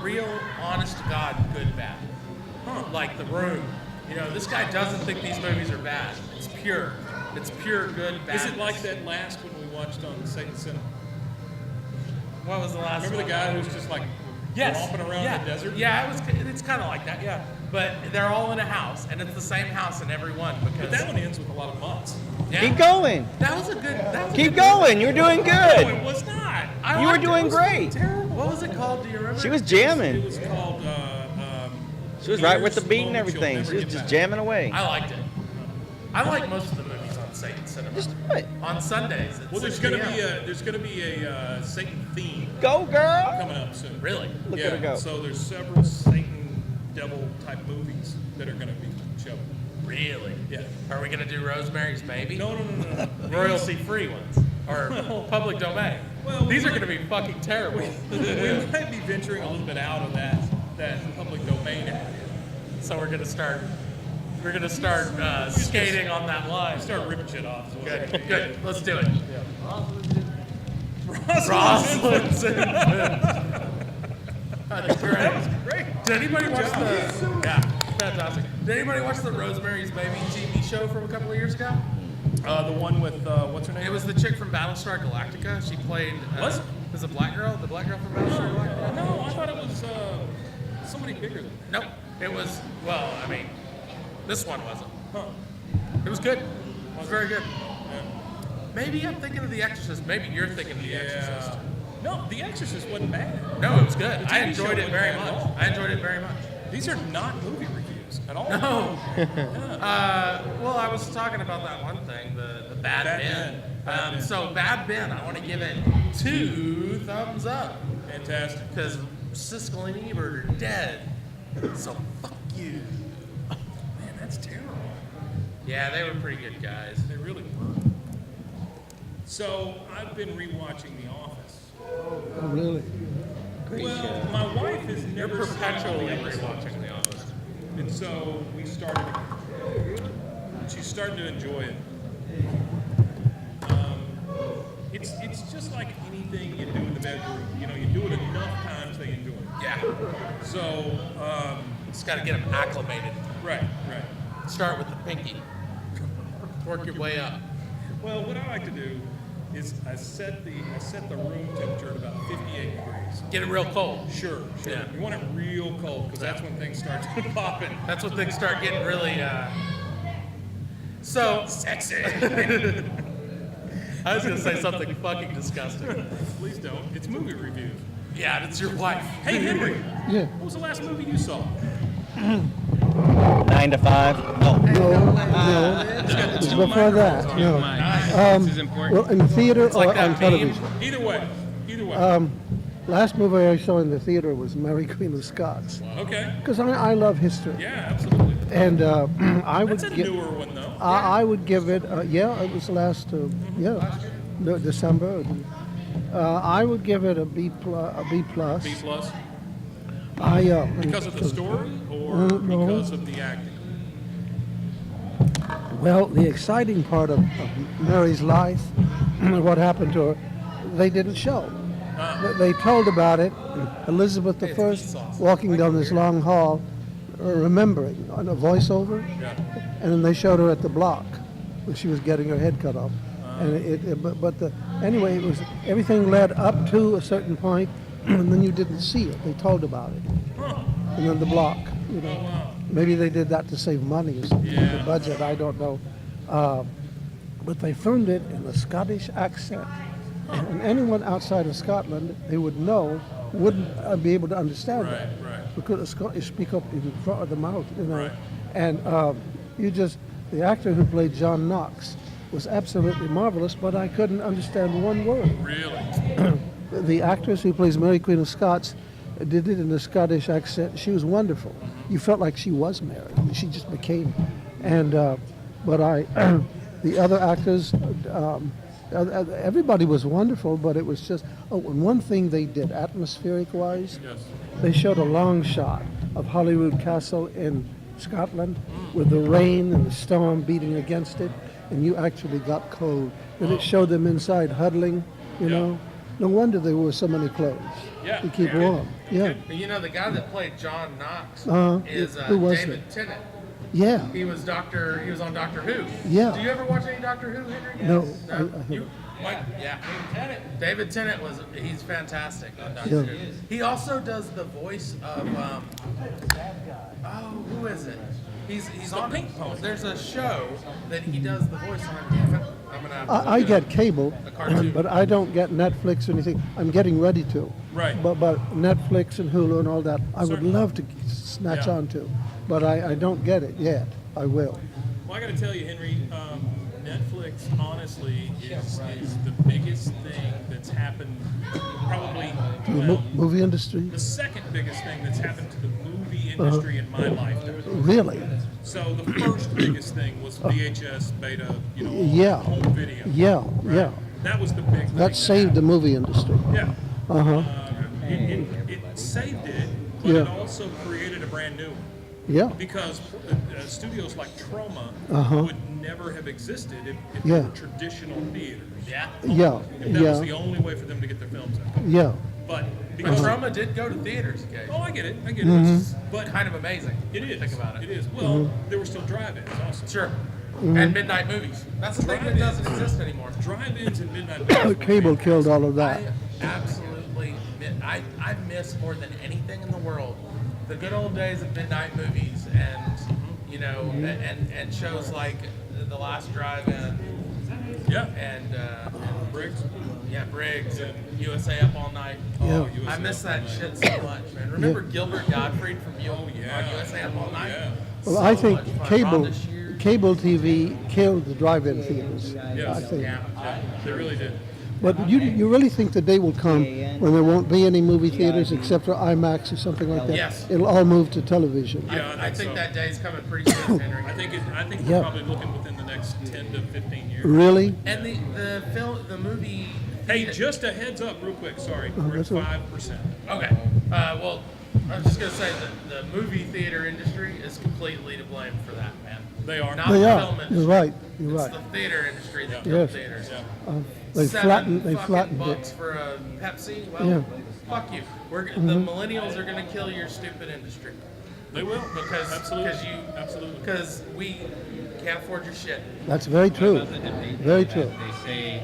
real, honest to God, good bad. Like The Room. This guy doesn't think these movies are bad. It's pure good bad. Is it like that last one we watched on Satan Cinema? What was the last Remember one? the guy who's just like romping around in the desert? Yeah, it's kind of like that, yeah. But they're all in a house, and it's the same house in every one. Because But that one ends with a lot of butts. yeah. Keep going. That was a good. Keep going. You're doing No, good. it was not. You were doing great. What was it called? Do you remember? She was It jamming. was called. She was right with the Years beat and Moments You'll everything. Never She was Get just Back. jamming away. I liked it. I like most of the movies on Satan Cinema. Just do it. On Sundays. At Well, there's 6 gonna p.m. be a Satan theme Go, girl. coming up soon. Really? Look yeah. at her go. So there's several Satan devil type movies that are gonna be shown. Really? Yeah. Are we gonna do Rosemary's Baby? No. Royalty-free ones or public domain. Well, These we are might- gonna be fucking terrible. we might be venturing a little bit out of that public domain area. So we're gonna start skating on that line. Start ripping shit off. is what we're gonna do. Good. Let's do it. Rosalind's Rosalind's That's great. That was great. Did anybody watch the? Yeah, fantastic. Did anybody watch the Rosemary's Baby TV show from a couple of years ago? The one with what's her name? It was the chick from Battlestar Galactica. She played. Was it? Was a black girl? The black girl from Battlestar Galactica? No, I thought it was somebody bigger than that. Nope. It was. Well, I mean, this one wasn't. Huh. It was good. It was very good. Maybe I'm thinking of The Exorcist. Maybe you're thinking of The Exorcist. Yeah. No, The Exorcist wasn't bad. No, it was good. The I TV enjoyed show it very wasn't bad at much. all. I enjoyed it very much. These are not movie reviews at all. No. Yeah. Well, I was talking about that one thing, the Bad Bad Ben. Ben. Bad Ben. So Bad Ben, I want to give it 2 thumbs up Fantastic. because Siskel and Ebert are dead. So fuck you. Man, that's terrible. Yeah, they were pretty good guys. They really were. So I've been rewatching The Office. Oh, really? Well, my wife has You're never seen perpetually all the episodes. rewatching The Office. And so we started. She's starting to enjoy it. It's just like anything you do in the bedroom. You do it enough times, they enjoy it. Yeah. So, Just got to get them acclimated. right. Start with the pinky. Work your way up. Well, what I like to do is I set the room temperature at about 58 degrees. Get it real cold. Sure. Yeah. You want it real cold because that's when things start popping. That's when things start getting really. So Sexy. I was gonna say something fucking disgusting. Please don't. It's movie reviews. Yeah, it's your wife. Hey, Henry. Yeah. What was the last movie you saw? 9 to 5. No. No, it's before that. No. This is important. Well, in the theater like or that on meme. television. Either way. Last movie I saw in the theater was Mary Queen of Scots. Okay. Because I love history. Yeah, absolutely. And I would That's a give. newer one, though. I would give it. It was last. No, December. I would give it a B plus. B plus. Because Because of the story or No. because of the acting? Well, the exciting part of Mary's life, what happened to her, they didn't show. They told about it. Elizabeth I walking down this long hall, remembering on a voiceover, and then they showed her at the block when she was getting her head cut off. Anyway, it was everything led up to a certain point, and then you didn't see it. They told about it, and then the block. Maybe they did that to save money or something. The budget, I don't know. But they filmed it in a Scottish accent. And anyone outside of Scotland, they would know, wouldn't be able to understand that. Right. Because the Scottish speak up in front of the mouth, And the actor who played John Knox was absolutely marvelous, but I couldn't understand one word. Really? The actress who plays Mary Queen of Scots did it in a Scottish accent. She was wonderful. You felt like she was married. She just became. The other actors, everybody was wonderful, but it was just, and one thing they did, atmospheric-wise, they showed a long shot of Holyrood Castle in Scotland with the rain and the storm beating against it, and you actually got cold. And it showed them inside huddling, know. No wonder there were so many clothes to keep warm. Yeah. The guy that played John Knox is who was David it? Tennant. Yeah. He was on Doctor Who. Yeah. Do you ever watch any Doctor Who, Henry? No. David Tennant he's fantastic on Doctor Who. He also does the voice of who is it? He's on Pink Pony. There's a show that he does the voice on. Damn it. I'm gonna have to I get cable, cartoon. but I don't get Netflix or anything. I'm getting ready to. Right. But Netflix and Hulu and all that, I would love to snatch onto, but I don't get it yet. I will. Well, I got to tell you, Henry, Netflix, honestly, is the biggest thing that's happened probably, Movie industry? the second biggest thing that's happened to the movie industry in my lifetime. Really? So the first biggest thing was VHS, beta, Yeah. home video. Yeah. That was the big thing. That saved the movie industry. Yeah. Uh-huh. It saved it, but it Yeah. also created a brand new one. Yeah. Because studios like Troma would never have existed if they Yeah. were traditional theaters. Yeah. Yeah. If that was the only way for them to get their films out. Yeah. But But because Troma did go to theaters occasionally. oh, I get it. Mm-hmm. But Kind of amazing. it is. Think about It it. is. Well, there were still drive-ins also. Sure. And midnight movies. That's the thing that doesn't exist anymore. Drive-ins and midnight movies. Cable killed all of that. I absolutely I miss more than anything in the world the good old days of midnight movies and shows like The Last Drive-In Yeah. and Briggs. Briggs and USA Up All Night. Oh, Yeah. I miss that shit so much, man. Remember Gilbert Gottfried from USA Up All Night? Yeah. Well, So I think much fun. cable Rhonda Shear. cable TV killed the drive-in theaters. Yes. I think. Yeah. They really did. But you really think the day will come when there won't be any movie theaters except for IMAX or something like that? Yes. It'll all move to television. Yeah, I think so. that day's coming pretty soon, Henry. I think Yeah. we're probably looking within the next 10 to 15 years. Really? And the movie. Hey, just a heads up, real quick. Sorry, we're at that's all right. 5%. Okay. Well, I was just gonna say that the movie theater industry is completely to blame for that, man. They are. Not They the are. film industry. You're right. You're It's right. the theater industry that Yes. killed theaters. Yeah. They $7 flattened fucking it. bucks for a Pepsi. Well, Yeah. fuck you. The millennials are gonna kill your stupid industry They will. because Absolutely. because we can't afford your shit. That's very true. About the debate Very that true. They say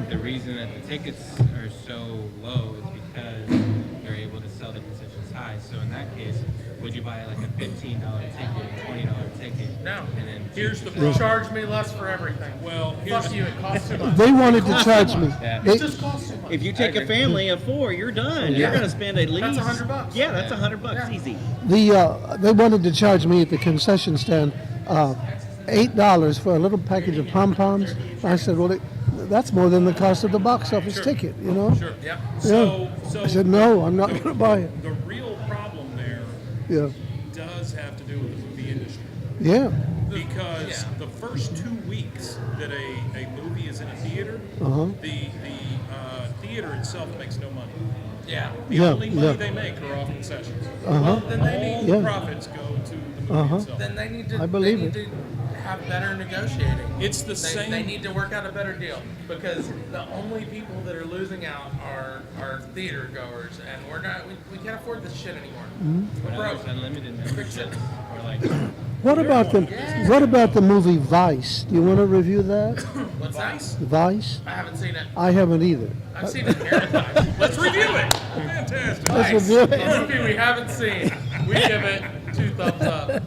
the reason that the tickets are so low is because they're able to sell the concessions high. So in that case, would you buy like a $15 ticket, $20 ticket? No. And then Here's the You problem. charge me less for everything. Well, here's Fuck you, it costs too much. They wanted to charge me. Yeah. They, It just costs too much. If you take a family of 4, you're done. You're gonna spend at least That's $100. Yeah, that's $100 Yeah. easy. they wanted to charge me at the concession stand $8 for a little package of pom poms. I said, well, that's more than the cost of the box office ticket, you know. Sure. Yep. So I said, no, I'm not going to buy it. the real problem there Yeah, does have to do with the movie industry. yeah. Because the first 2 weeks that a movie is in a theater, Uh-huh. the theater itself makes no money. Yeah. The Yeah, only money yeah. they make are off concessions. Uh-huh. Then they All need, the Yeah. profits go to the movie Uh-huh. itself. then they need to. I believe they it. need to have better negotiating. It's the They same. need to work out a better deal because the only people that are losing out are theater goers, and we're not. We can't afford this shit anymore. Mm-hmm. We're broke. Unlimited Fix it. or like What about the movie Vice? Do you want to review that? What's that? Vice? I haven't seen it. I haven't either. I've seen it here and there. Let's review it. Fantastic. Let's review A it. movie we haven't seen. We give it 2 thumbs up.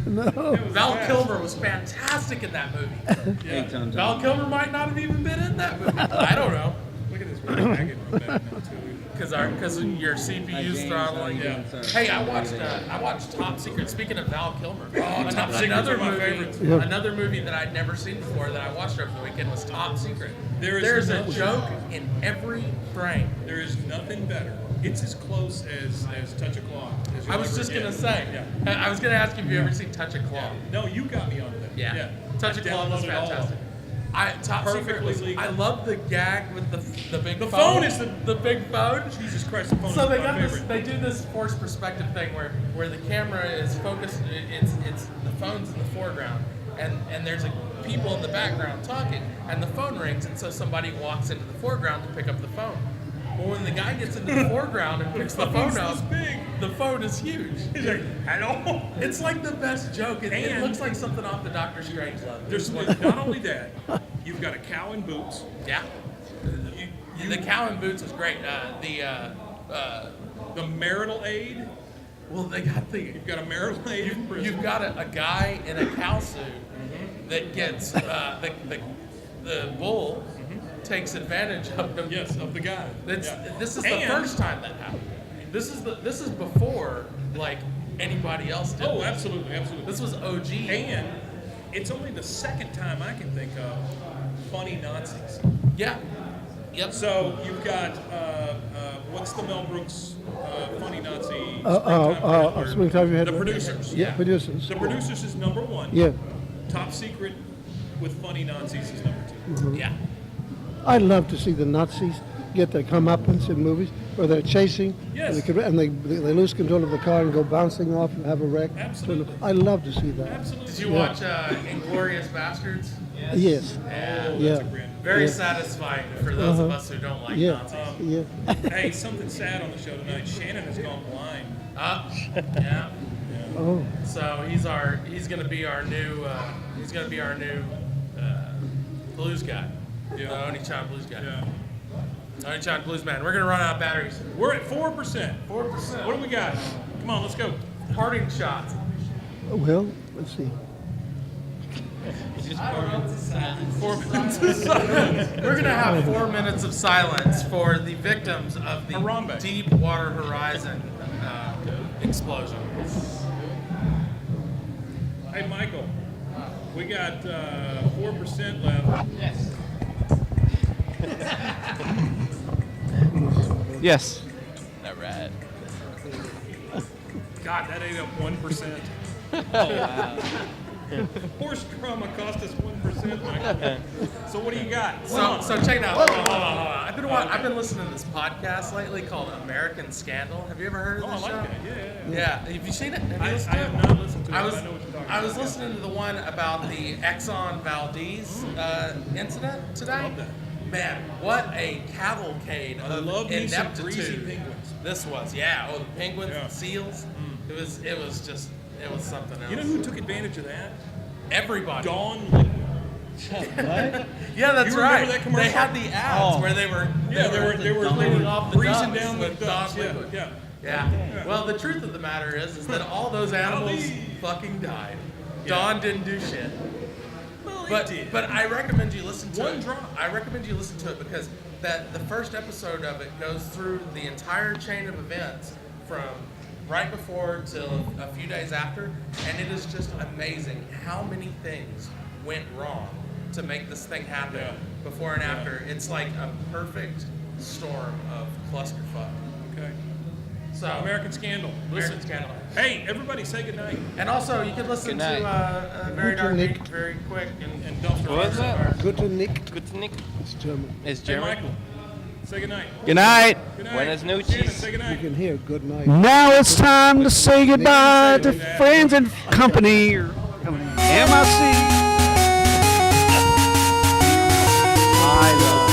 No. Val Kilmer was fantastic in that movie. Yeah. Val Kilmer might not have even been in that movie. I don't know. Look at this packet from that now, too. Because your CPU's throttling. Yeah. Hey, I watched Top Secret. Speaking of Val Kilmer, Top Secret's another one of my movie, favorites. Yeah. another movie that I'd never seen before that I watched over the weekend was Top Secret. There's a no- joke in every frame. There is nothing better. It's as close as Touch a Claw. as you'll I was ever just get. gonna say. Yeah. I was gonna ask you if you ever seen Touch a Claw. No, you got me onto that. Yeah. Touch a I Claw was downloaded all of fantastic. them. Top Secret Perfectly was. legal. I love the gag with the big The phone. phone is the big phone. Jesus Christ, the phone So is they my got this. favorite. They do this forced perspective thing where the camera is focused. It's the phone's in the foreground, and there's people in the background talking, and the phone rings, and so somebody walks into the foreground to pick up the phone. Well, when the guy gets into the foreground and picks the phone phone's up, this big. the phone is huge. He's like, hello. It's like the best joke. It And- looks like something off the Dr. Strangelove. There's not only that, you've got a cow in boots. Yeah. The cow in boots was great. The marital aid. Well, they got the. You've got a marital aid in prison. You've got a guy in a cow suit that gets the bull takes advantage of him. Yes, of the guy. This is the And- first time that happened. This is before like anybody else did. Oh, this. absolutely, absolutely. This was OG. And it's only the second time I can think of funny Nazis. Yeah. Yep. So you've got what's the Mel Brooks funny Nazi? Springtime for Hitler. The producers. Yeah, producers. The producers is number one. Yeah. Top Secret with funny Nazis is number 2. Yeah. I'd love to see the Nazis get their comeuppance in movies where they're chasing Yes. and they lose control of the car and go bouncing off and have a wreck. Absolutely. I'd love to see that. Absolutely. Did you watch Inglourious Bastards? Yes. Yeah. Yeah. Very Yeah. satisfying for those of us who don't like Yeah. Nazis. Yeah. Hey, something sad on the show tonight. Shannon has gone blind. Yeah. Oh. So he's gonna be our new blues guy. Yeah. Oniichan blues guy. Yeah. Oniichan blues man. We're gonna run out of batteries. We're at 4%. 4%. What do we got? Come on, let's go. Parting shots. Well, let's see. 4 minutes of silence. We're gonna have 4 minutes of silence for the victims of the Harambe. Deepwater Horizon explosion. Hey, Michael, we got 4% left. Yes. All right. God, that ate up 1%. Horse trauma cost us 1%, Michael. So what do you got? So check it out. Hold on. I've been listening to this podcast lately called American Scandal. Have you ever heard of Oh, I this show? like that. Yeah. Yeah. Have you seen it? Have you I listened to it? have not listened to it. I but was I know what you're talking I was about. listening to the one about the Exxon Valdez incident today. I love that. Man, what a cavalcade I of love me some ineptitude greasy penguins. this was. Yeah. Oh, the penguins, Yeah. the seals. It was something else. You know who took advantage of that? Everybody. Dawn Liquid. Yeah, that's You remember right. that commercial? They had the ads where they were Yeah, they were cleaning off the breezing dumps down the with dumps. Dawn Yeah, Liquid. yeah. Yeah. Well, the truth of the matter is that all those animals fucking died. Don didn't do shit. Well, But I recommend you listen to One it. drop. I recommend you listen to it because the first episode of it goes through the entire chain of events from right before till a few days after, and it is just amazing how many things went wrong to make this thing happen before and after. It's like a perfect storm of clusterfuck. Okay. So American Scandal. American Listen. Scandal. Hey, everybody, say goodnight. And also, you can listen Good to Very Dark Nick. Geek very quick And Dumpster What was Fire. that? Good to Nick. Good to Nick. It's German. It's Hey, German. Michael, say goodnight. Good night. Good night. Buenas noches. Shannon, say You goodnight. can hear good night. Now it's time to say goodbye to friends and company. MIC. I love